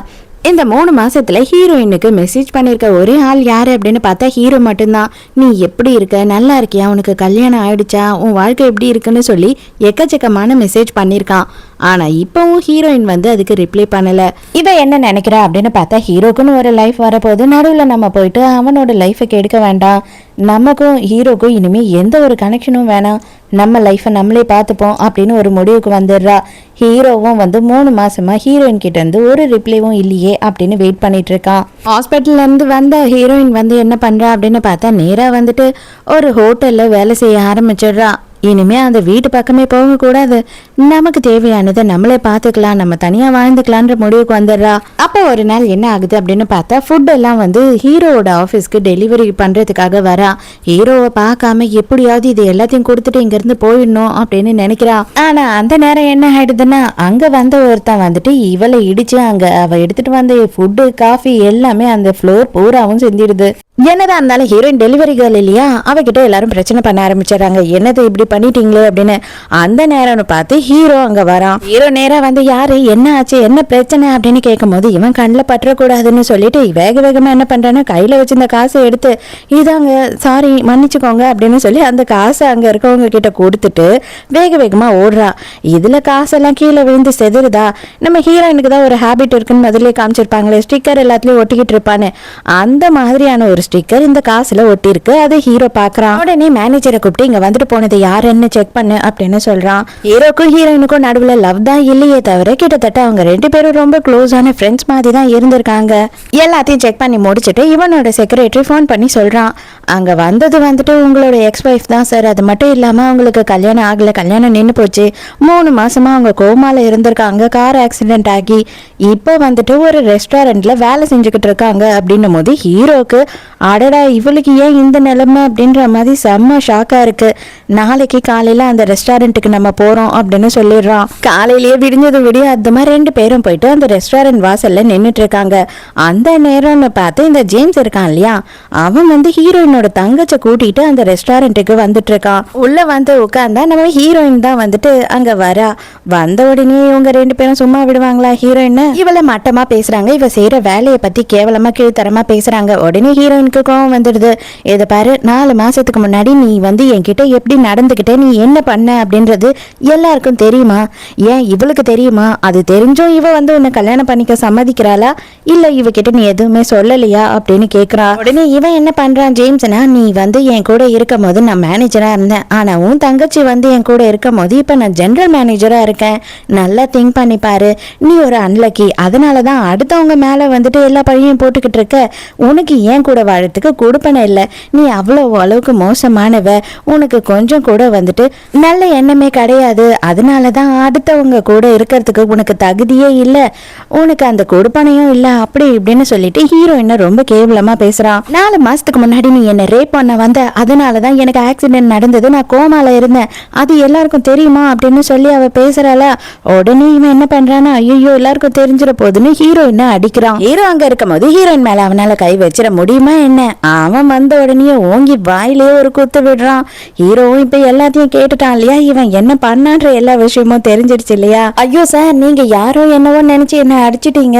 இந்த 3 மாசத்துல ஹீரோயினுக்கு மெசேஜ் பண்ணிருக்க ஒரே ஆள் யாரு அப்படின்னு பார்த்தா ஹீரோ மட்டும்தான். நீ எப்படி இருக்க, நல்லா இருக்கியா, உனக்கு கல்யாணம் ஆயிடுச்சா, உன் வாழ்க்கை எப்படி இருக்குன்னு சொல்லி எக்கச்சக்கமான மெசேஜ் பண்ணிருக்கான். ஆனா இப்பவும் ஹீரோயின் வந்து அதுக்கு ரிப்ளை பண்ணல. இவ என்ன நினைக்கிறா அப்படின்னு பார்த்தா ஹீரோக்குன்னு ஒரு லைஃப் வரப்போது, நடுவில் நம்ம போயிட்டு அவனோட லைஃபை கெடுக்க வேண்டாம், நமக்கும் ஹீரோக்கும் இனிமே எந்த ஒரு கனெக்ஷனும் வேணாம், நம்ம லைஃபை நம்மளே பார்த்துப்போம் அப்படின்னு ஒரு முடிவுக்கு வந்துடுறா. ஹீரோவும் வந்து 3 மாசமா ஹீரோயின் கிட்ட இருந்து ஒரு ரிப்ளைவும் இல்லையே அப்படின்னு வெயிட் பண்ணிட்டு இருக்கான். ஹாஸ்பிட்டல்ல இருந்து வந்த ஹீரோயின் வந்து என்ன பண்றா அப்படின்னு பார்த்தா நேரா வந்துட்டு ஒரு ஹோட்டல்ல வேலை செய்ய ஆரம்பிச்சிடுறா. இனிமே அந்த வீட்டு பக்கமே போகக்கூடாது, நமக்கு தேவையானதை நம்மளே பார்த்துக்கலாம், நம்ம தனியா வாழ்ந்துக்கலான்ற முடிவுக்கு வந்துடுறா. அப்போ ஒரு நாள் என்ன ஆகுது அப்படின்னு பார்த்தா ஃபுட் எல்லாம் வந்து ஹீரோவோட ஆஃபீஸ்க்கு டெலிவரி பண்றதுக்காக வரா. ஹீரோவை பார்க்காம எப்படியாவது இது எல்லாத்தையும் கொடுத்துட்டு இங்க இருந்து போயிடணும் அப்படின்னு நினைக்கிறா. ஆனா அந்த நேரம் என்ன ஆயிடுதுன்னா அங்க வந்த ஒருத்தன் வந்துட்டு இவளை இடிச்சு அங்க அவ எடுத்துட்டு வந்த ஃபுட்டு காஃபி எல்லாமே அந்த ஃப்ளோர் பூராவும் செஞ்சிடுது. என்னதான் இருந்தாலும் ஹீரோயின் டெலிவரி கேர்ள் இல்லையா, அவகிட்ட எல்லாரும் பிரச்சனை பண்ண ஆரம்பிச்சிடறாங்க. என்னது இப்படி பண்ணிட்டீங்களே அப்படின்னு. அந்த நேரம்னு பார்த்து ஹீரோ அங்க வரான். ஹீரோ நேரா வந்து யாரு, என்ன ஆச்சு, என்ன பிரச்சனை அப்படின்னு கேட்கும் போது இவன் கண்ணில் பற்றக்கூடாதுன்னு சொல்லிட்டு வேக வேகமா என்ன பண்றான்னா கையில வச்சிருந்த காசை எடுத்து இதாங்க சாரி மன்னிச்சுக்கோங்க அப்படின்னு சொல்லி அந்த காசை அங்க இருக்கவங்க கிட்ட கொடுத்துட்டு வேக வேகமா ஓடுறா. இதுல காசெல்லாம் கீழே விழுந்து செதுருதா. நம்ம ஹீரோயினுக்கு தான் ஒரு ஹேபிட் இருக்குன்னு முதல்ல காமிச்சிருப்பாங்களே, ஸ்டிக்கர் எல்லாத்துலயும் ஒட்டிக்கிட்டு இருப்பான்னு, அந்த மாதிரியான ஒரு ஸ்டிக்கர் இந்த காசுல ஒட்டி இருக்கு. அதை ஹீரோ பாக்குறான். உடனே மேனேஜரை கூப்பிட்டு இங்க வந்துட்டு போனது யாருன்னு செக் பண்ணு அப்படின்னு சொல்றான். ஹீரோக்கும் ஹீரோயினுக்கும் நடுவுல லவ் தான் இல்லையே தவிர கிட்டத்தட்ட அவங்க 2 பேரும் ரொம்ப க்ளோஸான ஃப்ரெண்ட்ஸ் மாதிரி தான் இருந்திருக்காங்க. எல்லாத்தையும் செக் பண்ணி முடிச்சுட்டு இவனோட செக்ரட்டரி ஃபோன் பண்ணி சொல்றான், அங்க வந்தது வந்துட்டு உங்களோட எக்ஸ் ஒய்ஃப் தான் சார், அது மட்டும் இல்லாம அவங்களுக்கு கல்யாணம் ஆகல, கல்யாணம் நின்று போச்சு, 3 மாசமா அவங்க கோமால இருந்திருக்காங்க, கார் ஆக்சிடென்ட் ஆகி. இப்போ வந்துட்டு ஒரு ரெஸ்டாரண்ட்ல வேலை செஞ்சுக்கிட்டு இருக்காங்க அப்படின்னும் போது ஹீரோக்கு அடடா இவளுக்கு ஏன் இந்த நிலைமை அப்படின்ற மாதிரி செம்ம ஷாக்கா இருக்கு. நாளைக்கு காலையில அந்த ரெஸ்டாரண்ட்டுக்கு நம்ம போறோம் அப்படின்னு சொல்லிடுறான். காலையிலேயே விடிஞ்சது விடிய அது மாதிரி 2 பேரும் போயிட்டு அந்த ரெஸ்டாரண்ட் வாசல்ல நின்றுட்டு இருக்காங்க. அந்த நேரம்னு பார்த்து இந்த ஜேம்ஸ் இருக்கான் இல்லையா, அவன் வந்து ஹீரோயினோட தங்கச்சை கூட்டிட்டு அந்த ரெஸ்டாரண்ட்டுக்கு வந்துட்டு இருக்கான். உள்ள வந்து உட்கார்ந்தா நம்ம ஹீரோயின் தான் வந்துட்டு அங்க வரா. வந்த உடனே இவங்க 2 பேரும் சும்மா விடுவாங்களா ஹீரோயின்? இவளை மட்டமா பேசுறாங்க, இவ செய்யற வேலையை பத்தி கேவலமா கீழ்த்தரமா பேசுறாங்க. உடனே ஹீரோயினுக்கு கோவம் வந்துடுது. இதை பாரு, 4 மாசத்துக்கு முன்னாடி நீ வந்து என்கிட்ட எப்படி நடந்துகிட்ட, நீ என்ன பண்ண அப்படின்றது எல்லாருக்கும் தெரியுமா? ஏன் இவளுக்கு தெரியுமா? அது தெரிஞ்சும் இவ வந்து உன்னை கல்யாணம் பண்ணிக்க சம்மதிக்கிறாளா இல்ல இவகிட்ட நீ எதுவுமே சொல்லலையா அப்படின்னு கேக்குறா. உடனே இவன் என்ன பண்றான் ஜேம்ஸ்னா, நீ வந்து என் கூட இருக்கும் போது நான் மேனேஜரா இருந்தேன், ஆனா உன் தங்கச்சி வந்து என் கூட இருக்கும் போது இப்ப நான் ஜெனரல் மேனேஜரா இருக்கேன். நல்லா திங்க் பண்ணி பாரு, நீ ஒரு அன்லக்கி, அதனாலதான் அடுத்தவங்க மேல வந்துட்டு எல்லா பழியும் போட்டுக்கிட்டு இருக்க. உனக்கு ஏன் கூட வாழறதுக்கு கொடுப்பன இல்லை, நீ அவ்வளவு அளவுக்கு மோசமானவ, உனக்கு கொஞ்சம் கூட வந்துட்டு நல்ல எண்ணமே கிடையாது, அதனாலதான் அடுத்தவங்க கூட இருக்கிறதுக்கு உனக்கு தகுதியே இல்லை, உனக்கு அந்த கொடுப்பனையும் இல்லை அப்படி இப்படின்னு சொல்லிட்டு ஹீரோயினை ரொம்ப கேவலமா பேசுறான். 4 மாசத்துக்கு முன்னாடி நீ என்ன ரேப் பண்ண வந்த, அதனாலதான் எனக்கு ஆக்சிடென்ட் நடந்தது, நான் கோமால இருந்தேன், அது எல்லாருக்கும் தெரியுமா அப்படின்னு சொல்லி அவ பேசுறாள. உடனே இவன் என்ன பண்றானா, ஐயோ எல்லாருக்கும் தெரிஞ்சிட போதுன்னு ஹீரோயினை அடிக்கிறான். ஹீரோ அங்க இருக்கும் போது ஹீரோயின் மேல அவனால கை வச்சிட முடியுமா என்ன? அவன் வந்த உடனே ஓங்கி வாயிலேயே ஒரு குத்து விடுறான். ஹீரோவும் இப்ப எல்லாத்தையும் கேட்டுட்டான் இல்லையா, இவன் என்ன பண்ணான்ற எல்லா விஷயமும் தெரிஞ்சிடுச்சு இல்லையா. ஐயோ சார், நீங்க யாரோ என்னவோ நினைச்சு என்ன அடிச்சிட்டீங்க,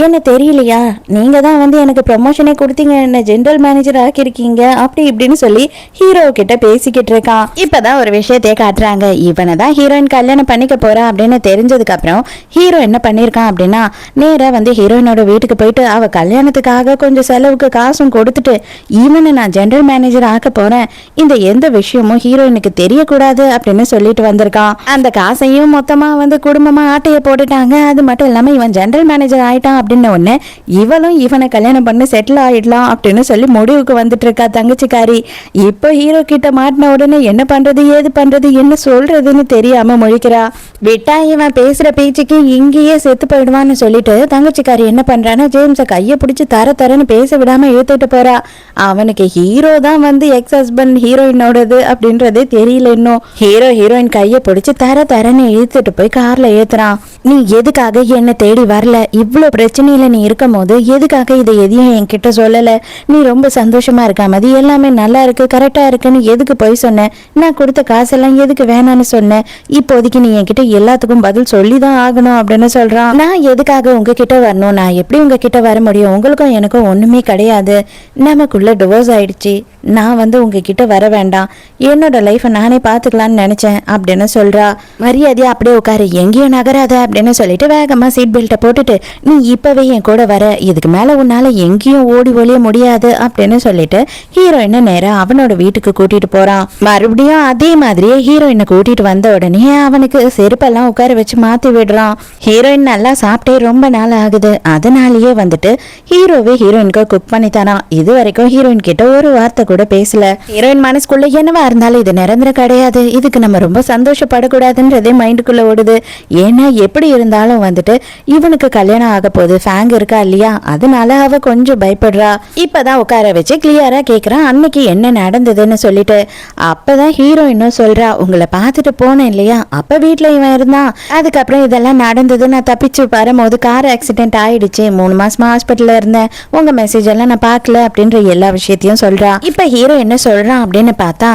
என்ன தெரியலையா, நீங்க தான் வந்து எனக்கு ப்ரமோஷனே கொடுத்தீங்க, என்ன ஜெனரல் மேனேஜர் ஆக்கிருக்கீங்க அப்படி இப்படின்னு சொல்லி ஹீரோ கிட்ட பேசிக்கிட்டு இருக்கான். இப்பதான் ஒரு விஷயத்தையே காட்டுறாங்க. இவனை தான் ஹீரோயின் கல்யாணம் பண்ணிக்க போறா அப்படின்னு தெரிஞ்சதுக்கு அப்புறம் ஹீரோ என்ன பண்ணிருக்கான் அப்படின்னா, நேரா வந்து ஹீரோயினோட வீட்டுக்கு போயிட்டு அவ கல்யாணத்துக்காக கொஞ்சம் செலவுக்கு காசும் கொடுத்துட்டு, இவனை நான் ஜெனரல் மேனேஜர் ஆக்க போறேன், இந்த எந்த விஷயமும் ஹீரோயினுக்கு தெரியக்கூடாது அப்படின்னு சொல்லிட்டு வந்திருக்கான். அந்த காசையும் மொத்தமா வந்து குடும்பமா ஆட்டைய போட்டுட்டாங்க. அது மட்டும் இல்லாம இவன் ஜெனரல் மேனேஜர் ஆயிட்டான் அப்படின்னு ஒண்ணு, இவளும் இவனை கல்யாணம் பண்ணி செட்டில் ஆயிடலாம் அப்படின்னு சொல்லி முடிவுக்கு வந்துட்டு இருக்கா தங்கச்சிக்காரி. இப்போ ஹீரோ கிட்ட மாட்டின உடனே என்ன பண்றது ஏது பண்றது என்ன சொல்றதுன்னு தெரியாம முழிக்கிறா. விட்டா இவன் பேசுற பேச்சுக்கு இங்கேயே செத்து போயிடுவான்னு சொல்லிட்டு தங்கச்சிக்காரி என்ன பண்றான்னா, ஜேம்ஸை கையை பிடிச்சி தரன்னு பேச விடாம இழுத்துட்டு போறா. அவனுக்கு ஹீரோ தான் வந்து எக்ஸ் ஹஸ்பண்ட் ஹீரோயினோடது அப்படின்றதே தெரியல இன்னும். ஹீரோயின் கையை பிடிச்சி தரன்னு இழுத்துட்டு போய் கார்ல ஏத்துறான். நீ எதுக்காக என்ன தேடி வரல, இவ்வளவு பிரச்சனையில நீ இருக்கும் போது எதுக்காக இதை எதையும் என்கிட்ட சொல்லல, நீ ரொம்ப சந்தோஷமா இருக்க மாதிரி எல்லாமே நல்லா இருக்கு கரெக்டா இருக்குன்னு எதுக்கு போய் சொன்ன, நான் கொடுத்த காசெல்லாம் எதுக்கு வேணான்னு சொன்னேன், இப்போதைக்கு நீ என்கிட்ட எல்லாத்துக்கும் பதில் சொல்லிதான் ஆகணும் அப்படின்னு சொல்றான். நான் எதுக்காக உங்ககிட்ட வரணும், நான் எப்படி உங்ககிட்ட வர முடியும், உங்களுக்கும் எனக்கும் ஒண்ணுமே கிடையாது, நமக்குள்ள டிவோர்ஸ் ஆயிடுச்சு, நான் வந்து உங்ககிட்ட வர வேண்டாம், என்னோட லைஃபை நானே பாத்துக்கலாம்னு நினைச்சேன் அப்படின்னு சொல்றா. மரியாதையா அப்படியே உட்காரு, எங்கேயும் நகராத அப்படின்னு சொல்லிட்டு வேகமா சீட் பெல்ட்டை போட்டுட்டு, நீ இப்பவே என் கூட வர, இதுக்கு மேல உன்னால எங்கேயும் ஓடி ஒளிய முடியாது அப்படின்னு சொல்லிட்டு ஹீரோயினை நேரா அவனோட வீட்டுக்கு கூட்டிட்டு போறான். மறுபடியும் அதே மாதிரியே ஹீரோயினை கூட்டிட்டு வந்த உடனே அவனுக்கு செருப்பெல்லாம் உட்கார வச்சு மாத்தி விடுறான். ஹீரோயின் நல்லா சாப்பிட்டே ரொம்ப நாள் ஆகுது, அதனாலயே வந்துட்டு ஹீரோவே ஹீரோயினுக்கு குக் பண்ணி தரான். இது வரைக்கும் ஹீரோயின் கிட்ட ஒரு வார்த்தை கூட பேசல. ஹீரோயின் மனசுக்குள்ள என்னவா இருந்தாலும் இது நிரந்தரம் கிடையாது, இதுக்கு நம்ம ரொம்ப சந்தோஷப்படக்கூடாதுன்றதே மைண்டுக்குள்ள ஓடுது. ஏன்னா எப்படி இருந்தாலும் வந்துட்டு இவனுக்கு கல்யாணம் ஆக போகுது, ஃபேங் இருக்கா இல்லையா, அதனால அவ கொஞ்சம் பயப்படுறா. இப்பதான் உட்கார வச்சு கிளியரா கேக்குறான் அன்னைக்கு என்ன நடந்ததுன்னு சொல்லிட்டு. அப்பதான் ஹீரோயினும் சொல்றா, உங்களை பார்த்துட்டு போனேன் இல்லையா, அப்ப வீட்டுல இவன் இருந்தான், அதுக்கப்புறம் இதெல்லாம் நடந்தது, நான் தப்பிச்சு வரும்போது கார் ஆக்சிடென்ட் ஆயிடுச்சு, 3 மாசமா ஹாஸ்பிட்டல்ல இருந்தேன், உங்க மெசேஜ் எல்லாம் நான் பார்க்கல அப்படின்ற எல்லா விஷயத்தையும் சொல்றா. இப்ப ஹீரோ என்ன சொல்றான் அப்படின்னு பார்த்தா,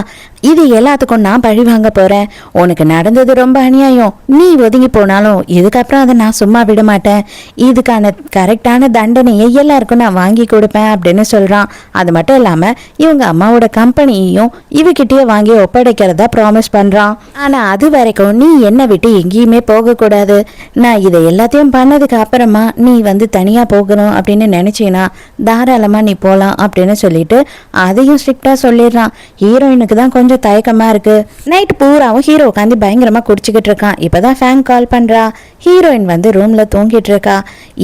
இது எல்லாத்துக்கும் நான் பழி வாங்க போறேன், உனக்கு நடந்தது ரொம்ப அநியாயம், நீ ஒதுங்கி போனாலும் இதுக்கப்புறம் அதை நான் சும்மா விட மாட்டேன், இதுக்கான கரெக்டான தண்டனையை எல்லாருக்கும் நான் வாங்கி கொடுப்பேன் அப்படின்னு சொல்றான். அது மட்டும் இல்லாம இவங்க அம்மாவோட கம்பெனியையும் இவகிட்டயே வாங்கி ஒப்படைக்கிறதா ப்ராமிஸ் பண்றான். ஆனா அது வரைக்கும் நீ என்னை விட்டு எங்கேயுமே போக கூடாது, நான் இதை எல்லாத்தையும் பண்ணதுக்கு அப்புறமா நீ வந்து தனியா போகணும் அப்படின்னு நினைச்சீனா தாராளமா நீ போலாம் அப்படின்னு சொல்லிட்டு அதையும் ஸ்ட்ரிக்டா சொல்லிடுறான். ஹீரோயினுக்கு தான் கொஞ்சம் தயக்கமா இருக்கு. நைட் பூராவும் ஹீரோ உட்காந்து பயங்கரமா குடிச்சுக்கிட்டு இருக்கான். இப்பதான் ஃபேங் கால் பண்றா. ஹீரோயின் வந்து ரூம்ல தூங்கிட்டு இருக்கா.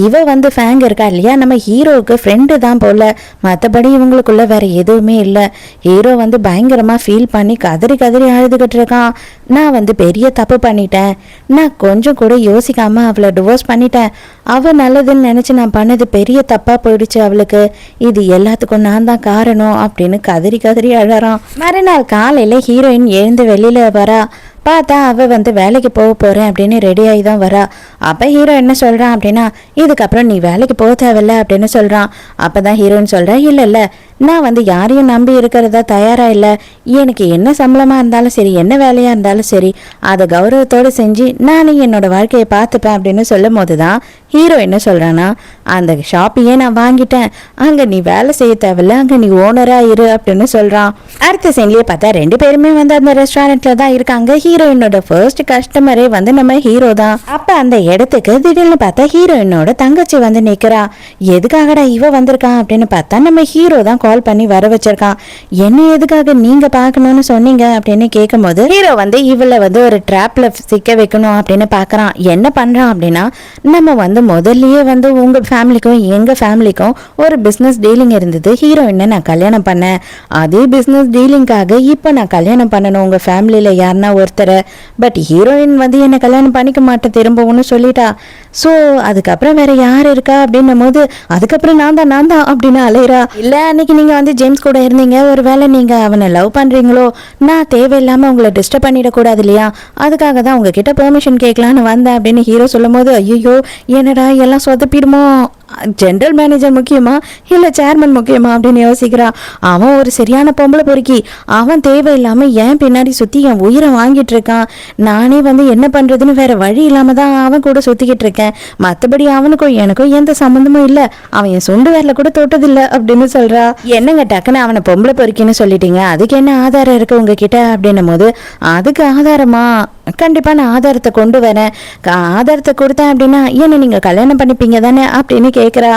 இவ வந்து ஃபேங் இருக்கா இல்லையா, நம்ம ஹீரோவுக்கு ஃப்ரெண்டு தான் போல, மற்றபடி இவங்களுக்குள்ள வேற எதுவுமே இல்லை. ஹீரோ வந்து பயங்கரமா ஃபீல் பண்ணி கதறி அழுதுகிட்டு இருக்கான். நான் வந்து பெரிய தப்பு பண்ணிட்டேன், நான் கொஞ்சம் கூட யோசிக்காமல் அவளை டிவோர்ஸ் பண்ணிட்டேன், அவள் நல்லதுன்னு நினச்சி நான் பண்ணது பெரிய தப்பாக போயிடுச்சு அவளுக்கு, இது எல்லாத்துக்கும் நான் தான் காரணம் அப்படின்னு கதறி கதறி அழறான். மறுநாள் காலையில் ஹீரோயின் எழுந்து வெளியில் வரா. பார்த்தா அவள் வந்து வேலைக்கு போக போகிறேன் அப்படின்னு ரெடி ஆகி தான் வரா. அப்போ ஹீரோ என்ன சொல்கிறான் அப்படின்னா, இதுக்கப்புறம் நீ வேலைக்கு போக தேவையில்ல அப்படின்னு சொல்கிறான். அப்போ தான் ஹீரோயின் சொல்கிறா, இல்லை நான் வந்து யாரையும் நம்பி இருக்கிறதா தயாராக இல்லை, எனக்கு என்ன சம்பளமாக இருந்தாலும் சரி, என்ன வேலையாக இருந்தாலும் சரி, அதை கௌரவத்தோடு செஞ்சு நானே என்னோட வாழ்க்கையை பார்த்துப்பேன் அப்படின்னு சொல்லும் போது தான் ஹீரோ என்ன சொல்கிறான்னா, அந்த ஷாப்பையே நான் வாங்கிட்டேன், அங்கே நீ வேலை செய்ய தேவையில்ல, அங்கே நீ ஓனராக இரு அப்படின்னு சொல்கிறான். அடுத்த சீன்லேயே பார்த்தா 2 பேருமே வந்து அந்த ரெஸ்டாரண்ட்டில் தான் இருக்காங்க. ஹீரோயினோட ஃபர்ஸ்ட் கஸ்டமரே வந்து நம்ம ஹீரோ தான். அப்போ அந்த இடத்துக்கு திடீர்னு பார்த்தா ஹீரோயினோட தங்கச்சி வந்து நிற்கிறா. எதுக்காகடா இவ வந்திருக்கான் அப்படின்னு பார்த்தா நம்ம ஹீரோ தான் கால் பண்ணி வர வச்சிருக்கான். என்ன எதுக்காக நீங்க பார்க்கணும்னு சொன்னீங்க அப்படின்னு கேட்கும்போது ஹீரோ வந்து இவளை வந்து ஒரு ட்ராப்ல சிக்க வைக்கணும் அப்படின்னு பார்க்கறான். என்ன பண்றான் அப்படின்னா, நம்ம வந்து முதல்லயே வந்து உங்க ஃபேமிலிக்கும் எங்க ஃபேமிலிக்கும் ஒரு பிஸ்னஸ் டீலிங் இருந்தது, ஹீரோயினை நான் கல்யாணம் பண்ணேன், அதே பிஸ்னஸ் டீலிங்காக இப்போ நான் கல்யாணம் பண்ணணும் உங்க ஃபேமிலியில யாருன்னா ஒருத்தரை, பட் ஹீரோயின் வந்து என்னை கல்யாணம் பண்ணிக்க மாட்டேன் திரும்பவும்னு சொல்லிட்டா. ஸோ அதுக்கப்புறம் வேற யார் இருக்கா அப்படின்னும் போது அதுக்கப்புறம் நான் தான் அப்படின்னு அலையிறா. இல்லை அன்னைக்கு நீங்கள் வந்து ஜேம்ஸ் கூட இருந்தீங்க, ஒரு வேளை நீங்கள் அவனை லவ் பண்ணுறீங்களோ, நான் தேவையில்லாமல் உங்களை டிஸ்டர்ப் பண்ணிடக்கூடாது இல்லையா, அதுக்காக தான் உங்ககிட்ட பெர்மிஷன் கேட்கலான்னு வந்தேன் அப்படின்னு ஹீரோ சொல்லும் போது, ஐயோ என்னடா எல்லாம் சொதப்பிடுமோ, ஜென்ரல் மேனேஜர் முக்கியமா இல்லை சேர்மன் முக்கியமா அப்படின்னு யோசிக்கிறான். அவன் ஒரு சரியான பொம்பளை பொறுக்கி, அவன் தேவையில்லாமல் ஏன் பின்னாடி சுற்றி என் உயிரை வாங்கிட்டு இருக்கான், நானே வந்து என்ன பண்ணுறதுன்னு வேற வழி இல்லாமல் தான் அவன் கூட சுற்றிக்கிட்டு இருக்கேன், மற்றபடி அவனுக்கும் எனக்கும் எந்த சம்மந்தமும் இல்லை, அவன் என் சொண்டு வேலை கூட தொட்டதில்லை அப்படின்னு சொல்கிறா. என்னங்க டக்குன்னு அவனை பொம்பளை பொறுக்கின்னு சொல்லிட்டீங்க, அதுக்கு என்ன ஆதாரம் இருக்குது உங்ககிட்ட அப்படின்னும் போது, அதுக்கு ஆதாரமா, கண்டிப்பாக நான் ஆதாரத்தை கொண்டு வரேன், ஆதாரத்தை கொடுத்தேன் அப்படின்னா என்ன நீங்கள் கல்யாணம் பண்ணிப்பீங்க தானே அப்படின்னு கேட்குறா.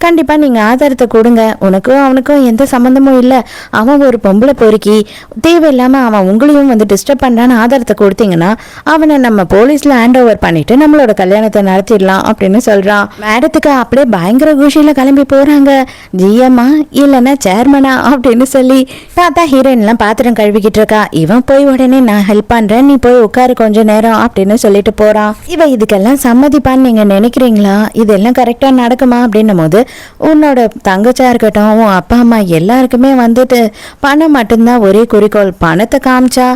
கண்டிப்பாக நீங்கள் ஆதாரத்தை கொடுங்க, உனக்கும் அவனுக்கும் எந்த சம்மந்தமும் இல்லை, அவன் ஒரு பொம்பளை பொறுக்கி, தேவையில்லாமல் அவன் உங்களையும் வந்து டிஸ்டர்ப் பண்ணுறான்னு ஆதாரத்தை கொடுத்தீங்கன்னா அவனை நம்ம போலீஸில் ஹேண்ட் ஓவர் பண்ணிவிட்டு நம்மளோட கல்யாணத்தை நடத்திடலாம் அப்படின்னு சொல்கிறான். மேடத்துக்கு அப்படியே பயங்கர குஷியில் கிளம்பி போகிறாங்க. ஜிஎம்மா இல்லைன்னா சேர்மனா அப்படின்னு சொல்லி பார்த்தா ஹீரோயின்லாம் பாத்திரம் கழுவிக்கிட்டு இருக்கா. இவன் போய் உடனே நான் ஹெல்ப் பண்ணுறேன், நீ போய் உட்காரு கொஞ்ச நேரம் அப்படின்னு சொல்லிட்டு போறான். இவ இதுக்கெல்லாம் சம்மதிப்பான்னு நீங்க நினைக்கிறீங்களா, இதெல்லாம் கரெக்டா நடக்குமா அப்படின்னும் போது, உன்னோட தங்கச்சா இருக்கட்டும் உன் அப்பா அம்மா எல்லாருக்குமே வந்துட்டு பணம் மட்டும்தான் ஒரே குறிக்கோள், பணத்தை காமிச்சா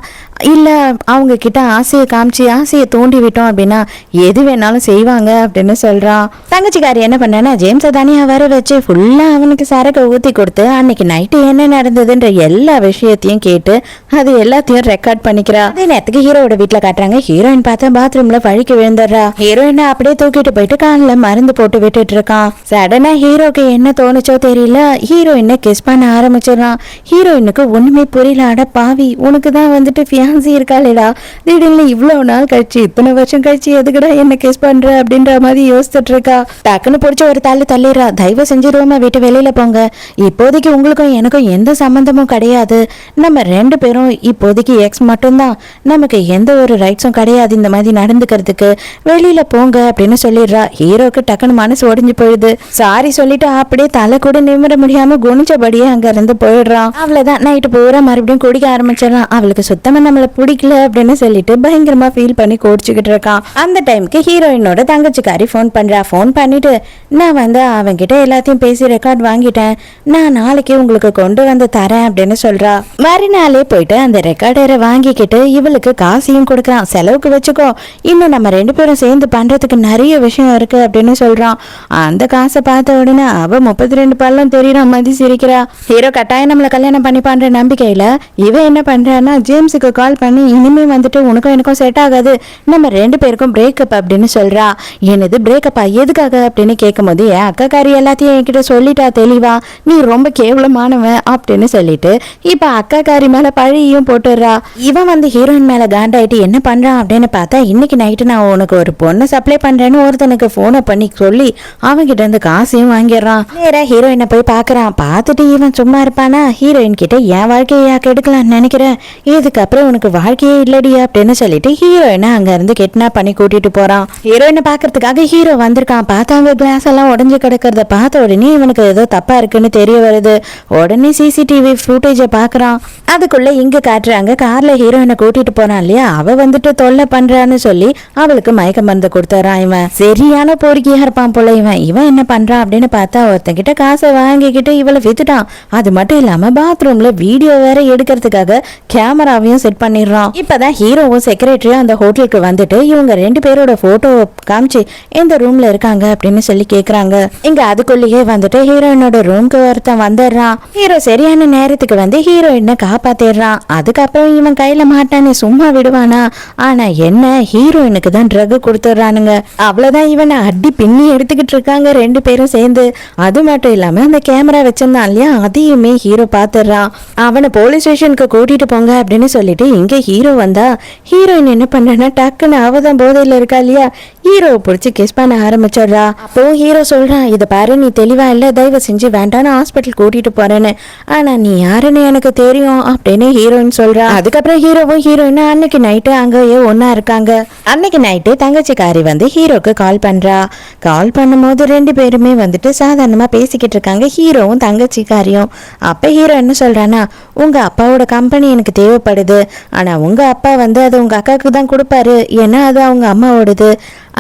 இல்ல அவங்க கிட்ட ஆசையை காமிச்சு ஆசையை தூண்டி விட்டோம் அப்படின்னா எது வேணாலும் செய்வாங்க அப்படின்னு சொல்றான். தங்கச்சிக்காரி என்ன பண்ணா, ஜேம்ஸை தனியா வர வச்சு ஃபுல்லா அவனுக்கு சரக்கு ஊத்தி கொடுத்து அன்னைக்கு நைட்டு என்ன நடந்ததுன்ற எல்லா விஷயத்தையும் கேட்டு அது எல்லாத்தையும் ரெக்கார்ட் பண்ணிக்கிறா. அதே நேரத்துக்கு ஹீரோட வீட்டுல காட்டுறாங்க. ஹீரோயின் பார்த்தா பாத்ரூம்ல வழிக்கு விழுந்துடுறா. ஹீரோயினை அப்படியே தூக்கிட்டு போயிட்டு காலில் மருந்து போட்டு விட்டுட்டு இருக்கான். சடனா ஹீரோக்கு என்ன தோணுச்சோ தெரியல, ஹீரோயினை கிஸ் பண்ண ஆரம்பிச்சிடறான். ஹீரோயினுக்கு ஒண்ணுமே புரியல. அட பாவி, உனக்கு தான் வந்துட்டு ஃபியான்சி இருக்காளேடா, திடீர்னு இவ்வளவு நாள் கழிச்சு இத்தனை வருஷம் கழிச்சு எதுக்குடா என்ன கிஸ் பண்ற அப்படின்ற மாதிரி யோசிச்சுட்டு இருக்கா. டக்குன்னு பிடிச்ச ஒரு தள்ளிடுறா. தயவு செஞ்சு ரூமை விட்டு வெளியில போங்க, இப்போதைக்கு உங்களுக்கும் எனக்கும் எந்த சம்பந்தமும் கிடையாது, நம்ம 2 பேரும் இப்போதைக்கு எக்ஸ் மட்டும்தான், நமக்கு எந்த ஒரு ரைட்ஸும் கிடையாது இந்த மாதிரி நடந்துக்கிறதுக்கு, வெளியில போங்க அப்படின்னு சொல்லிடுறா. ஹீரோக்கு டக்குன்னு மனசு ஒடிஞ்சு போயிடுது. சாரி சொல்லிட்டு அப்படியே தலை கூட நிமிர முடியாம குனிச்சபடியே அங்க இருந்து போயிடுறான். அவ்வளவுதான், நைட்டு பூரா மறுபடியும் குடிக்க ஆரம்பிச்சிடறான். அவளுக்கு சுத்தமா நம்மளை பிடிக்கல அப்படின்னு சொல்லிட்டு பயங்கரமா ஃபீல் பண்ணி கோடிச்சுக்கிட்டு இருக்கான். அந்த டைமுக்கு ஹீரோயினோட தங்கச்சிக்காரி ஃபோன் பண்றா. ஃபோன் பண்ணிட்டு, நான் வந்து அவன்கிட்ட எல்லாத்தையும் பேசி ரெக்கார்ட் வாங்கிட்டேன், நான் நாளைக்கு உங்களுக்கு கொண்டு வந்து தரேன் அப்படின்னு சொல்றா. மறுநாளே போயிட்டு அந்த ரெக்கார்டரை வாங்கிக்கிட்டு இவளுக்கு காசையும் கொடுக்குறான், செலவுக்கு வச்சுக்கோ, இன்னும் நம்ம 2 பேரும் சேர்ந்து பண்றதுக்கு நிறைய விஷயம் இருக்கு அப்படின்னு சொல்றான். அந்த காசை பார்த்த உடனே அவ 32 பல்லம் தெரியுற மாதிரி சிரிக்கிறா. ஹீரோ கட்டாயம் நம்மளை கல்யாணம் பண்ணி பண்ற நம்பிக்கையில இவ என்ன பண்றான்னா, ஜேம்ஸுக்கு கால் பண்ணி இனிமே வந்துட்டு உனக்கும் எனக்கும் செட் ஆகாது, நம்ம 2 பேருக்கும் பிரேக்கப் அப்படின்னு சொல்றா. என்னது பிரேக்கப்பா, எதுக்காக அப்படின்னு கேட்கும்போது, என் அக்காக்காரி எல்லாத்தையும் என்கிட்ட சொல்லிட்டா தெளிவா, நீ ரொம்ப கேவலமானவன் அப்படின்னு சொல்லிட்டு இப்ப அக்காக்காரி மேல பழியும் போட்டுடுறா. இவன் வந்து ஹீரோயின் மேல காண்டாயிட்டு என்ன பண்றான் அப்படின்னு பார்த்தா, இன்னைக்கு நைட்டு நான் உனக்கு ஒரு பொண்ணை சப்ளை பண்றேன்னு ஒருத்தனுக்கு போனை பண்ணி சொல்லி அவன்கிட்ட இருந்து காசையும் வாங்கிடுறான். நேரா ஹீரோயினை போய் பாக்குறான். பார்த்துட்டு இவன் சும்மா இருப்பானா, ஹீரோயின் கிட்ட என் வாழ்க்கையா கெடுக்கலாம்னு நினைக்கிறேன், இதுக்கப்புறம் உனக்கு வாழ்க்கையே இல்லடி அப்படின்னு சொல்லிட்டு ஹீரோயினை அங்க இருந்து கிட்னாப் பண்ணி கூட்டிட்டு போறான். ஹீரோயினை பாக்குறதுக்காக ஹீரோ வந்திருக்கான். பார்த்தாங்க கிளாஸ் எல்லாம் உடஞ்சு கிடக்கிறத பார்த்த உடனே இவனுக்கு ஏதோ தப்பா இருக்குன்னு தெரிய வருது. உடனே சிசிடிவி ஃபுட்டேஜை பாக்குறான். அதுக்குள்ள இங்க காட்டுறாங்க கார்ல ஹீரோயினை கூட்டிட்டு போறான் இல்லையா, அவ வந்துட்டு தொல்லை பண்றான்னு சொல்லி அவளுக்கு மயக்க மருந்து கொடுத்துறான். இவன் சரியான பொறுக்கியா இருப்பான் போல. இவன் என்ன பண்றான் அப்படின்னு பார்த்தா ஒருத்தங்கிட்ட காசை வாங்கிக்கிட்டு இவளை வித்துட்டான். அது மட்டும் இல்லாம பாத்ரூம்ல வீடியோ வேற எடுக்கிறதுக்காக கேமராவையும் செட் பண்ணிடுறான். இப்பதான் ஹீரோவும் செக்ரட்டரியும் அந்த ஹோட்டலுக்கு வந்துட்டு இவங்க 2 பேரோட போட்டோ காமிச்சு இந்த ரூம்ல இருக்காங்க அப்படின்னு சொல்லி கேக்குறாங்க. இங்க அதுக்குள்ளேயே வந்துட்டு ஹீரோயினோட ரூம்க்கு ஒருத்தன் வந்துடுறான். ஹீரோ சரியான நேரத்துக்கு வந்து ஹீரோயினை காப்பாத்திடுறான். அதுக்கப்புறம் இவன் கையில மாட்டானே சும்மா விடுவானா? ஆனா என்ன, ஹீரோயினுக்கு தான் ட்ரக் கொடுத்துடுறானுங்க. அவ்வளவுதான், இவனை அடி பின்னி எடுத்துக்கிட்டு இருக்காங்க 2 பேரும் சேர்ந்து. அது மட்டும் இல்லாம அந்த கேமரா வச்சிருந்தான் இல்லையா, அதையுமே ஹீரோ பாத்துறான். அவனை போலீஸ் ஸ்டேஷனுக்கு கூட்டிட்டு போங்க அப்படின்னு சொல்லிட்டு இங்க ஹீரோ வந்தா ஹீரோயின் என்ன பண்றா, டக்குன்னு அவதான் போதையில இருக்கா இல்லையா, ஹீரோவை பிடிச்சி கிஸ் பண்ண ஆரம்பிச்சிடுறா. அப்போ ஹீரோ சொல்றான், இதை பாரு நீ தெளிவா இல்ல, தயவு செஞ்சு வேண்டான்னு ஹாஸ்பிட்டல் கூட்டிட்டு போறேன்னு. ஆனா நீ யாருன்னு எனக்கு தெரியும் அப்படின்னு ஹீரோயின் சொல்றா. அதுக்கப்புறம் ஹீரோவும் ஹீரோயின் அன்னைக்கு நைட்டு அங்கேயே ஒன்னா இருக்காங்க. அன்னைக்கு நைட்டு தங்கச்சிக்காரி வந்து ஹீரோக்கு கால் பண்றா. கால் பண்ணும்போது 2 பேருமே வந்துட்டு சாதாரணமா பேசிக்கிட்டு இருக்காங்க, ஹீரோவும் தங்கச்சிக்காரியும். அப்ப ஹீரோ என்ன சொல்றானா, உங்க அப்பாவோட கம்பெனி எனக்கு தேவைப்படுது, ஆனா உங்க அப்பா வந்து அது உங்க அக்காவுக்கு தான் கொடுப்பாரு, ஏன்னா அது அவங்க அம்மாவோடது.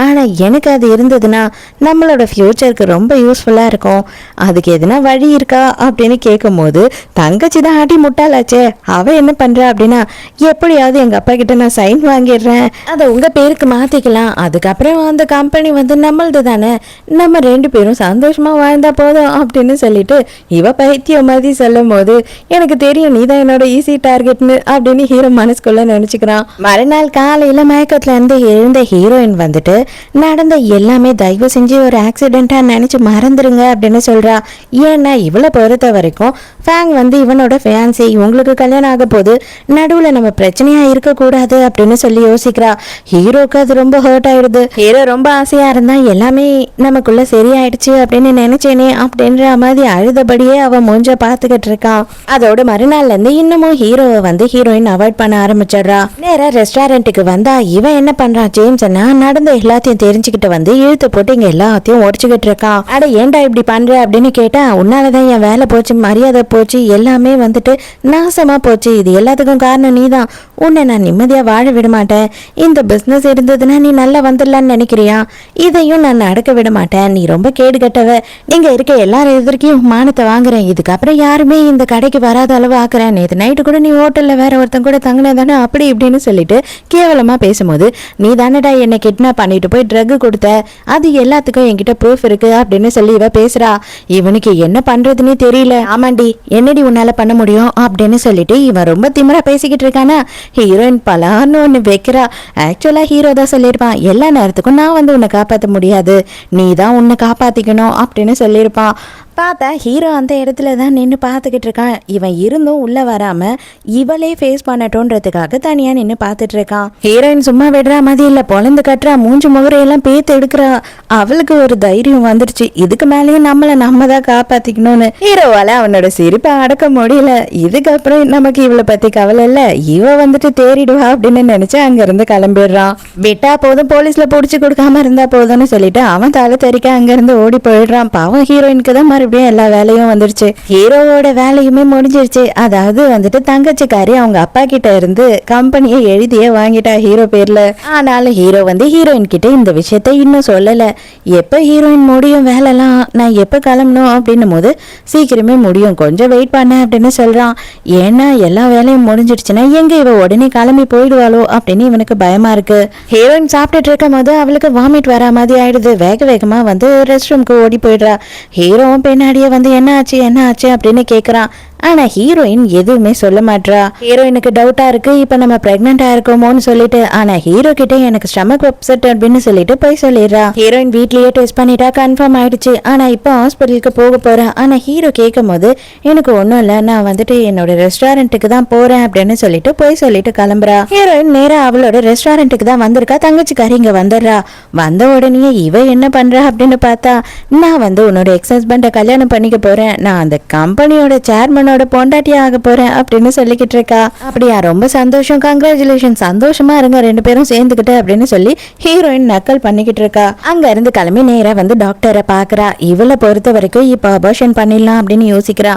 ஆனா எனக்கு அது இருந்ததுன்னா நம்மளோட ஃபியூச்சருக்கு ரொம்ப யூஸ்ஃபுல்லா இருக்கும். அதுக்கு எதுனா வழி இருக்கா அப்படின்னு கேட்கும் போது தங்கச்சி தான் ஆட்டி முட்டாளாச்சே, அவ என்ன பண்றா அப்படின்னா, எப்படியாவது எங்க அப்பா கிட்ட நான் சைன் வாங்கிடுறேன், அதை உங்க பேருக்கு மாத்திக்கலாம், அதுக்கப்புறம் அந்த கம்பெனி வந்து நம்மளது தானே, நம்ம 2 பேரும் சந்தோஷமா வாழ்ந்தா போதும் அப்படின்னு சொல்லிட்டு இவ பைத்தியம் மாதிரி சொல்லும் போது எனக்கு தெரியும் நீதான் என்னோட ஈஸி டார்கெட்னு அப்படின்னு ஹீரோ மனசுக்குள்ள நினைச்சுக்கிறான். மறுநாள் காலையில மயக்கத்துல இருந்து எழுந்த ஹீரோயின் வந்துட்டு நடந்த எல்லாமே தயவு செஞ்சு ஒரு ஆக்சிடென்ட்டா நினைச்சு மறந்துருங்க அப்படின்னு சொல்றா. ஏன்னா இவளை பொறுத்த வரைக்கும் ஃபேங் வந்து இவனோட ஃபியான்சி, உங்களுக்கு கல்யாணம் ஆக போது, நடுவுல நம்ம பிரச்சனையா இருக்க கூடாது அப்படின்னு சொல்லி யோசிக்கிறா. ஹீரோக்கு அது ரொம்ப ஹர்ட் ஆயிடுது. ஹீரோ ரொம்ப ஆசையா இருந்தா எல்லாமே நமக்குள்ள சரியாயிடுச்சு அப்படின்னு நினைச்சேனே அப்படின்ற மாதிரி அழுதபடியே அவ மூஞ்ச பாத்துக்கிட்டு இருக்கான். அதோட மறுநாள்ல இருந்து இன்னமும் ஹீரோவை வந்து ஹீரோயின் அவாய்ட் பண்ண ஆரம்பிச்சிடுறா. நேரா ரெஸ்டாரண்ட்டுக்கு வந்தா இவன் என்ன பண்றான், ஜேம்ஸ் நடந்த எல்லாத்தையும் தெரிஞ்சுக்கிட்டு வந்து இழுத்து போட்டு இங்க எல்லாத்தையும் உடச்சுக்கிட்டு இருக்கான். அட ஏன்டா இப்படி பண்ற அப்படின்னு கேட்டா, உன்னாலதான் என் வேலை போச்சு, மரியாதை போச்சு, எல்லாமே வந்துட்டு நாசமா போச்சு, இது எல்லாத்துக்கும் காரணம் நீதான், உன்னை நான் நிம்மதியா வாழ விட மாட்டேன், இந்த பிசினஸ் இருந்ததுன்னா நீ நல்லா வந்துடலான்னு நினைக்கிறியா, இதையும் நான் நடக்க விட மாட்டேன், நீ ரொம்ப கேடு கட்டவ, நீங்க இருக்க எல்லாரும் எதிர்க்கையும் மானத்தை வாங்குறேன், இதுக்கப்புறம் யாருமே இந்த கடைக்கு வராத அளவு ஆக்குறேன், நேற்று நைட்டு கூட நீ ஹோட்டல்ல வேற ஒருத்தன் கூட தங்கினதானே அப்படி இப்படின்னு சொல்லிட்டு கேவலமா பேசும்போது, நீ தானடா என்னை கிட்னாப் பண்ணிட்டு போய் ட்ரக் கொடுத்த, அது எல்லாத்துக்கும் என்கிட்ட ப்ரூஃப் இருக்கு அப்படின்னு சொல்லி இவ பேசுறா. இவனுக்கு என்ன பண்றதுன்னு தெரியல. ஆமாண்டி என்னடி உன்னால பண்ண முடியும் அப்படின்னு சொல்லிட்டு இவன் ரொம்ப திமிரா பேசிக்கிட்டு இருக்கானா, ஹீரோயின் பலான்னு ஒண்ணு வைக்கிறா. ஆக்சுவலா ஹீரோ தான் சொல்லியிருப்பான், எல்லா நேரத்துக்கும் நான் வந்து உன்னை காப்பாற்ற முடியாது, நீ தான் உன்னை காப்பாத்திக்கணும் அப்படின்னு சொல்லியிருப்பான். பார்த்தா ஹீரோ அந்த இடத்துல தான் நின்று பார்த்துக்கிட்டு இருக்கான். இவன் இருந்தும் உள்ள வராம இவளே ஃபேஸ் பண்ணட்டோன்றதுக்காக தனியா நின்று பார்த்துட்டு இருக்கான். ஹீரோயின் சும்மா விடுறா மாதிரி இல்ல, பொழந்து கட்டுறா, மூஞ்சி முகரையெல்லாம் பேத்து எடுக்கிறா. அவளுக்கு ஒரு தைரியம் வந்துருச்சு, இதுக்கு மேலேயும் நம்ம தான் காப்பாத்திக்கணும்னு. ஹீரோவால அவனோட சிரிப்பை அடக்க முடியல. இதுக்கப்புறம் நமக்கு இவளை பத்தி கவலை இல்ல, இவ வந்துட்டு தேறிடுவா அப்படின்னு நினைச்சு அங்க இருந்து கிளம்பிடுறான். விட்டா போதும், போலீஸ்ல புடிச்சு கொடுக்காம இருந்தா போதும்னு சொல்லிட்டு அவன் தலை தெறிக்க அங்க இருந்து ஓடி போயிடுறான். பாவம் ஹீரோயினுக்கு தான் எல்லா வேலையும் வந்துருச்சு. ஹீரோவோட வேலையுமே முடிஞ்சிருச்சு. அதாவது வந்துட்டு தங்கச்சிக்காரி அவங்க அப்பா கிட்ட இருந்து கம்பெனியை எழுதியே வாங்கிட்டா ஹீரோ பேர்ல. ஆனாலும் ஹீரோ வந்து ஹீரோயின் கிட்ட இந்த விஷயத்த இன்னும் சொல்லல. எப்ப ஹீரோயின் முடியும் வேலைலாம், நான் எப்ப கிளம்பணும் அப்படின்னும் போது சீக்கிரமே முடியும், கொஞ்சம் வெயிட் பண்ண அப்படின்னு சொல்றான். ஏன்னா எல்லா வேலையும் முடிஞ்சிருச்சுன்னா எங்க இவ உடனே கிளம்பி போயிடுவாளோ அப்படின்னு இவனுக்கு பயமா இருக்கு. ஹீரோயின் சாப்பிட்டுட்டு இருக்கும் போது அவளுக்கு வாமிட் வர மாதிரி ஆயிடுது. வேக வேகமா வந்து ரெஸ்ட் ரூம்க்கு ஓடி போயிடுறா. ஹீரோவும் பின்னாடியே வந்து என்ன ஆச்சு அப்படின்னு கேக்குறான். ஆனா ஹீரோயின் எதுவுமே சொல்ல மாட்டா. ஹீரோயினுக்கு டவுட்டா இருக்கு, இப்ப நம்ம பிரெக்னெண்டா இருக்கோமோன்னு சொல்லிட்டு. ஆனா ஹீரோ கிட்ட எனக்கு ஸ்டமக் அப்செட் அப்படின்னு சொல்லிட்டு போய் சொல்லிடுறா. ஹீரோயின் வீட்லயே டெஸ்ட் பண்ணிட்டா, கன்ஃபார்ம் ஆயிடுச்சு. ஆனா இப்போ ஹாஸ்பிட்டலுக்கு போக போறேன். ஆனா ஹீரோ கேட்கும் போது எனக்கு ஒண்ணும் இல்ல, நான் வந்துட்டு என்னோட ரெஸ்டாரண்ட்டுக்கு தான் போறேன் அப்படின்னு சொல்லிட்டு போய் சொல்லிட்டு கிளம்புறா. ஹீரோயின் நேரா அவளோட ரெஸ்டாரண்ட்டுக்கு தான் வந்திருக்கா. தங்கச்சிக்காரி இங்க வந்துடுறா. வந்த உடனே இவ என்ன பண்றா அப்படின்னு பார்த்தா, நான் வந்து உன்னோட எக்ஸ் ஹஸ்பண்ட கல்யாணம் பண்ணிக்க போறேன், நான் அந்த கம்பெனியோட சேர்மன் அவனோட பொண்டாட்டியா ஆக போறேன் அப்படின்னு சொல்லிக்கிட்டு இருக்கா. அப்படியா, ரொம்ப சந்தோஷம், கங்க்ராச்சுலேஷன், சந்தோஷமா இருங்க 2 பேரும் சேர்ந்துக்கிட்டு அப்படின்னு சொல்லி ஹீரோயின் நக்கல் பண்ணிக்கிட்டு இருக்கா. அங்க இருந்து கிளம்பி நேரா வந்து டாக்டரை பாக்குறா. இவளை பொறுத்த வரைக்கும் இப்ப அபார்ஷன் பண்ணிடலாம் அப்படின்னு யோசிக்கிறா.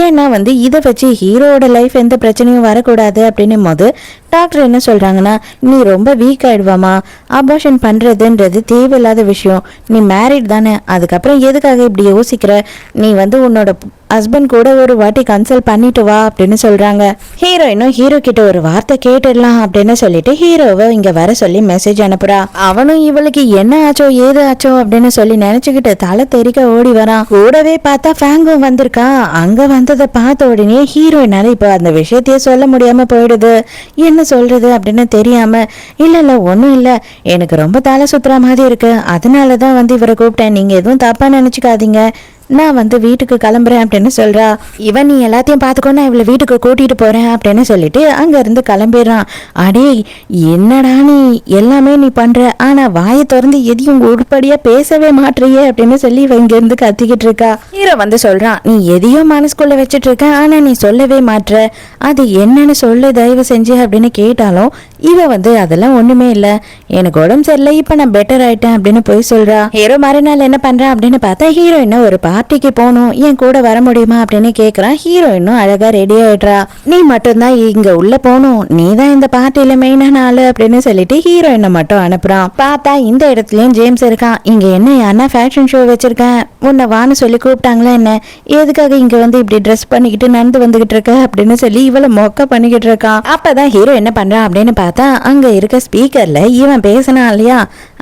ஏன்னா வந்து இதை வச்சு ஹீரோவோட லைஃப் எந்த பிரச்சனையும் வரக்கூடாது அப்படின்னு போது டாக்டர் என்ன சொல்றாங்கன்னா, நீ ரொம்ப வீக் ஆயிடுவாமா, அபார்ஷன் பண்றதுன்றது தேவையில்லாத விஷயம், நீ மேரிட் தானே, அதுக்கப்புறம் எதுக்காக இப்படி யோசிக்கிற, நீ வந்து உன்னோட ஹஸ்பண்ட் கூட ஒரு வாட்டி கன்சல்ட் பண்ணிட்டு வா அப்படின்னு சொல்றாங்க. ஹீரோயினும் ஹீரோ கிட்ட ஒரு வார்த்தை கேட்டுடலாம் அப்படின்னு சொல்லிட்டு ஹீரோவை இங்க வர சொல்லி மெசேஜ் அனுப்புறா. அவனும் இவளுக்கு என்ன ஆச்சோ ஏது ஆச்சோ அப்படின்னு சொல்லி நினைச்சுக்கிட்டு தலை தெறிக்க ஓடி வரான். கூடவே பார்த்தா ஃபேங்கும் வந்திருக்கா. அங்க வந்ததை பார்த்த உடனே ஹீரோயினால இப்ப அந்த விஷயத்தையே சொல்ல முடியாம போயிடுது. என்ன சொல்றது அப்படின்னு தெரியாம, இல்ல ஒன்னும் இல்ல, எனக்கு ரொம்ப தலை சுத்துற மாதிரி இருக்கு, அதனாலதான் வந்து இவரை கூப்பிட்டேன், நீங்க எதுவும் தப்பா நினைச்சுக்காதீங்க, நான் வந்து வீட்டுக்கு கிளம்புறேன் அப்படின்னு சொல்றா. இவன் நீ எல்லாத்தையும் பார்த்துக்கோ, நான் இவளை வீட்டுக்கு கூட்டிட்டு போறேன் அப்படின்னு சொல்லிட்டு அங்க இருந்து கிளம்பிடுறான். அடே என்னடா நீ எல்லாமே நீ பண்ற, ஆனா வாயை திறந்து எதையும் உருப்படியா பேசவே மாட்றியே அப்படின்னு சொல்லி இவன் இங்க இருந்து கத்திக்கிட்டு இருக்கா. ஹீரோ வந்து சொல்றான், நீ எதையும் மனசுக்குள்ள வச்சிட்டு இருக்க, ஆனா நீ சொல்லவே மாட்ற, அது என்னன்னு சொல்லு தயவு செஞ்சு அப்படின்னு கேட்டாலும் இவ வந்து அதெல்லாம் ஒண்ணுமே இல்ல, எனக்கு உடம்பு சரியில்லை, இப்ப நான் பெட்டர் ஆயிட்டேன் அப்படின்னு போய் சொல்றா. ஹீரோ மறுநாள் என்ன பண்றான் அப்படின்னு பார்த்தா ஹீரோயின் ஒரு பார்ட்டிக்கு போகணும், என் கூட வர முடியுமா அப்படின்னு கேக்குறான். ஹீரோயினும் அழகா ரெடி ஆயிடுறா. நீ மட்டும்தான் இங்க உள்ள போகணும், நீ தான் இந்த பார்ட்டியில மெயினான ஆளு அப்படின்னு சொல்லிட்டு ஹீரோயினை மட்டும் அனுப்புறான். பார்த்தா இந்த இடத்துலயும் ஜேம்ஸ் இருக்கான். இங்க என்ன யாருன்னா ஃபேஷன் ஷோ வச்சிருக்கேன், உன்னை வான்னு சொல்லி கூப்பிட்டாங்களா என்ன, எதுக்காக இங்க வந்து இப்படி ட்ரெஸ் பண்ணிக்கிட்டு நடந்து வந்துகிட்டு இருக்க அப்படின்னு சொல்லி இவளை மொக்க பண்ணிக்கிட்டு இருக்கான். அப்பதான் ஹீரோ என்ன பண்றான் அப்படின்னு பார்த்தா அங்க இருக்க ஸ்பீக்கர்ல இவன் பேசினான் இல்லையா,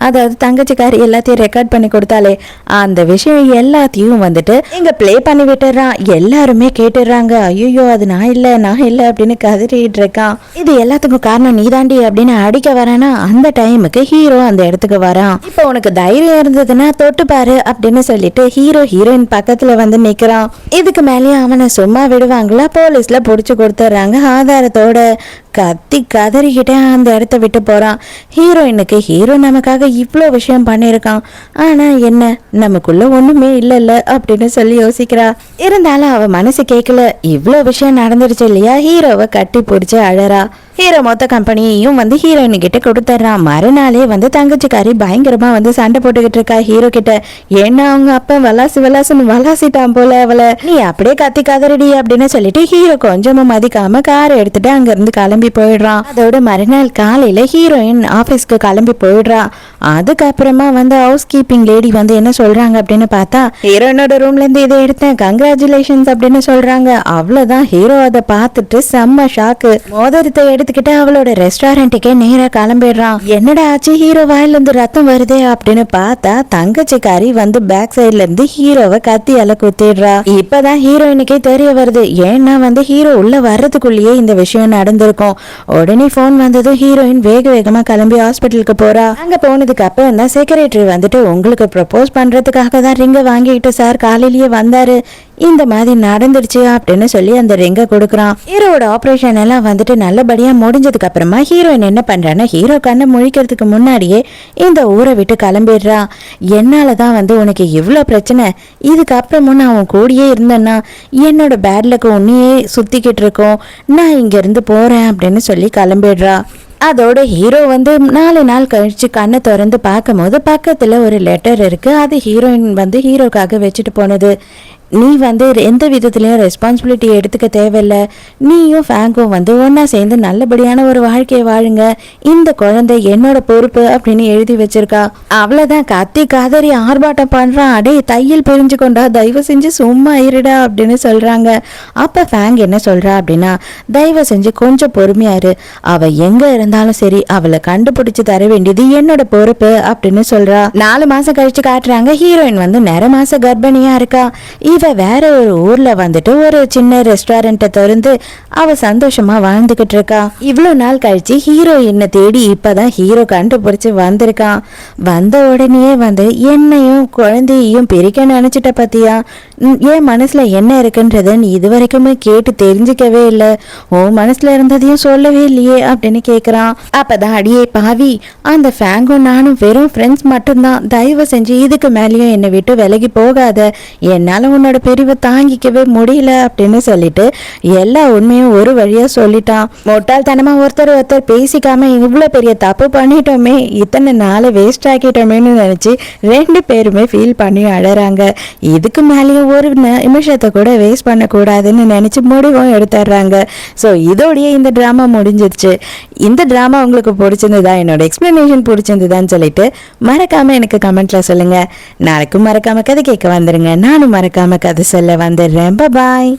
அதாவது தங்கச்சிக்காரி எல்லாத்தையும் ரெக்கார்ட் பண்ணி கொடுத்தாலே அந்த விஷயம் எல்லாத்தையும் வந்துட்டு இங்க பிளே பண்ணி விட்டுறான். எல்லாருமே கேட்டுறாங்க. ஐயோ அது நான் இல்ல அப்படின்னு கதறிட்டு இருக்கான். இது எல்லாத்துக்கும் காரணம் நீதாண்டி அப்படின்னு அடிக்க வரானா. அந்த டைமுக்கு ஹீரோ அந்த இடத்துக்கு வரான். இப்போ உனக்கு தைரியம் இருந்ததுன்னா தொட்டு பாரு அப்படின்னு சொல்லிட்டு ஹீரோ ஹீரோயின் பக்கத்துல வந்து நிக்கிறான். இதுக்கு மேலேயும் அவனை சும்மா விடுவாங்களா, போலீஸ்ல புடிச்சு கொடுத்துறாங்க ஆதாரத்தோட. கத்தி கதறிக்கிட்டே அந்த இடத்த விட்டு போறான். ஹீரோயினுக்கு ஹீரோ நமக்காக இவ்வளோ விஷயம் பண்ணியிருக்கான், ஆனா என்ன நமக்குள்ள ஒண்ணுமே இல்லைல்ல அப்படின்னு சொல்லி யோசிக்கிறா. இருந்தாலும் அவ மனசு கேட்கல. இவ்வளோ விஷயம் நடந்துருச்சு இல்லையா, ஹீரோவை கட்டி பிடிச்சு அழறா. ஹீரோ மொத்த கம்பெனியையும் வந்து ஹீரோயின் கிட்ட கொடுத்துட்றான். மறுநாளே வந்து தங்கச்சிக்காரி பயங்கரமா வந்து சண்டை போட்டுக்கிட்டு இருக்கா ஹீரோ கிட்ட. ஏன்னா அவங்க அப்பா வலாசுன்னு வலாசிட்டான் போல அவளை, நீ அப்படியே கத்தி கதறடி அப்படின்னு சொல்லிட்டு ஹீரோ கொஞ்சமும் மதிக்காம காரை எடுத்துட்டு அங்க இருந்து கிளம்பி போயிடுறான். அதோட மறுநாள் காலையில ஹீரோயின் ஆபீஸ்க்கு கிளம்பி போயிடுறா. அதுக்கப்புறமா வந்து ஹவுஸ் கீப்பிங் லேடி வந்து என்ன சொல்றாங்க அப்படின்னு பார்த்தா, ஹீரோயினோட ரூம்ல இருந்து இதை எடுத்தேன், கங்க்ராச்சுலேஷன்ஸ் அப்படின்னு சொல்றாங்க. அவ்வளவுதான், ஹீரோ அதை பார்த்துட்டு செம்ம ஷாக்கு. மோதிரத்தை எடுத்துக்கிட்டு அவளோட ரெஸ்டாரண்ட்டுக்கே நேரா கிளம்பிடுறான். என்னடா ஆச்சு, ஹீரோ வாயில இருந்து ரத்தம் வருதே அப்படின்னு பார்த்தா தங்கச்சிக்காரி வந்து பேக் சைட்ல இருந்து ஹீரோவை கத்தியால குத்திடுறா. இப்பதான் ஹீரோயினுக்கே தெரிய வருது. ஏன்னா வந்து ஹீரோ உள்ள வர்றதுக்குள்ளேயே இந்த விஷயம் நடந்திருக்கும். உடனே போன் வந்ததும் ஹீரோயின் வேக வேகமா கிளம்பி ஹாஸ்பிட்டலுக்கு போறா. அங்க போனதுக்கு அப்புறம் தான் செக்ரட்டரி வந்துட்டு, உங்களுக்கு ப்ரப்போஸ் பண்றதுக்காக தான் ரிங்க வாங்கிட்டு சார் காலையிலேயே வந்தாரு, இந்த மாதிரி நடந்துருச்சு அப்படின்னு சொல்லி அந்த ரிங்க கொடுக்குறான். ஹீரோட ஆபரேஷன் எல்லாம் வந்துட்டு நல்லபடியா முடிஞ்சதுக்கு அப்புறமா ஹீரோயின் என்ன பண்றான்னா, ஹீரோ கண்ணை முழிக்கிறதுக்கு முன்னாடியே இந்த ஊரை விட்டு கிளம்பிடுறா. என்னாலதான் வந்து உனக்கு இவ்வளவு பிரச்சனை, இதுக்கப்புறமும் நான் உன் கூடயே இருந்தேன்னா என்னோட பேட்லக்கு உன்னையே சுத்திக்கிட்டு இருக்கோம், நான் இங்க இருந்து போறேன் அப்படின்னு சொல்லி கிளம்பிடுறா. அதோட ஹீரோ வந்து 4 நாள் கழிச்சு கண்ணை திறந்து பார்க்கும் போது பக்கத்துல ஒரு லெட்டர் இருக்கு. அது ஹீரோயின் வந்து ஹீரோக்காக வச்சுட்டு போனது. நீ வந்து எந்த விதத்துலயும் ரெஸ்பான்சிபிலிட்டி எடுத்துக்க தேவையில்லை, நீயும் ஃபேங்கும் வந்து ஒன்னா சேர்ந்து நல்லபடியான ஒரு வாழ்க்கையை வாழுங்க, இந்த குழந்தை என்னோட பொறுப்பு அப்படின்னு எழுதி வச்சிருக்கா. அவ்வளவுதான், கத்தி காதறி ஆர்ப்பாட்டம் பண்றான். அடே தையல் பிரிஞ்சு கொண்டா, தயவு செஞ்சு சும்மா இருடா அப்படின்னு சொல்றாங்க. அப்ப ஃபேங் என்ன சொல்றா அப்படின்னா, தயவு செஞ்சு கொஞ்சம் பொறுமையாரு, அவ எங்க இருந்தாலும் சரி அவளை கண்டுபிடிச்சு தர வேண்டியது என்னோட பொறுப்பு அப்படின்னு சொல்றா. 4 மாசம் கழிச்சு காட்டுறாங்க. ஹீரோயின் வந்து நிற மாச கர்ப்பிணியா இருக்கா. வேற ஒரு ஊர்ல வந்துட்டு ஒரு சின்ன ரெஸ்டாரண்ட்டை திறந்து அவ சந்தோஷமா வாழ்ந்துகிட்டு இருக்கா. இவ்வளவு நாள் கழிச்சு ஹீரோயினை தேடி இப்பதான் ஹீரோ கண்டுபிடிச்சு வந்திருக்கான். வந்த உடனே வந்து என்னையும் குழந்தையையும் பிரிக்க நினைச்சிட்ட பத்தியா, என் மனசுல என்ன இருக்குன்றத நீ இது வரைக்குமே கேட்டு தெரிஞ்சுக்கவே இல்லை, உன் மனசுல இருந்ததையும் சொல்லவே இல்லையே அப்படின்னு கேக்குறான். அப்பதான் அடியே பாவி, அந்த ஃபேங்கும் நானும் வெறும் ஃப்ரெண்ட்ஸ் மட்டும்தான், தயவு செஞ்சு இதுக்கு மேலேயும் என்னை விட்டு விலகி போகாத, என்னால உன்னோட பிரிவை தாங்கிக்கவே முடியல அப்படின்னு சொல்லிட்டு எல்லா உண்மையும் ஒரு வழியா சொல்லிட்டான். முட்டாள்தனமா ஒருத்தர் பேசிக்காம இவ்வளவு பெரிய தப்பு பண்ணிட்டோமே, இத்தனை நாளை வேஸ்ட் ஆக்கிட்டோமேன்னு நினைச்சு 2 பேருமே ஃபீல் பண்ணி அழறாங்க. இதுக்கு மேலேயும் ஒரு நிமிஷத்தை கூட வேஸ்ட் பண்ணக்கூடாதுன்னு நினைச்சு முடிவும் எடுத்துடுறாங்க. ஸோ இதோடய இந்த ட்ராமா முடிஞ்சிருச்சு. இந்த ட்ராமா உங்களுக்கு பிடிச்சிருந்ததா, என்னோட எக்ஸ்பிளனேஷன் பிடிச்சிருந்ததான்னு சொல்லிட்டு மறக்காம எனக்கு கமெண்ட்ல சொல்லுங்க. நாளைக்கும் மறக்காம கதை கேட்க வந்துருங்க. நானும் மறக்காம கதை சொல்ல வந்துடுறேன். பாய்.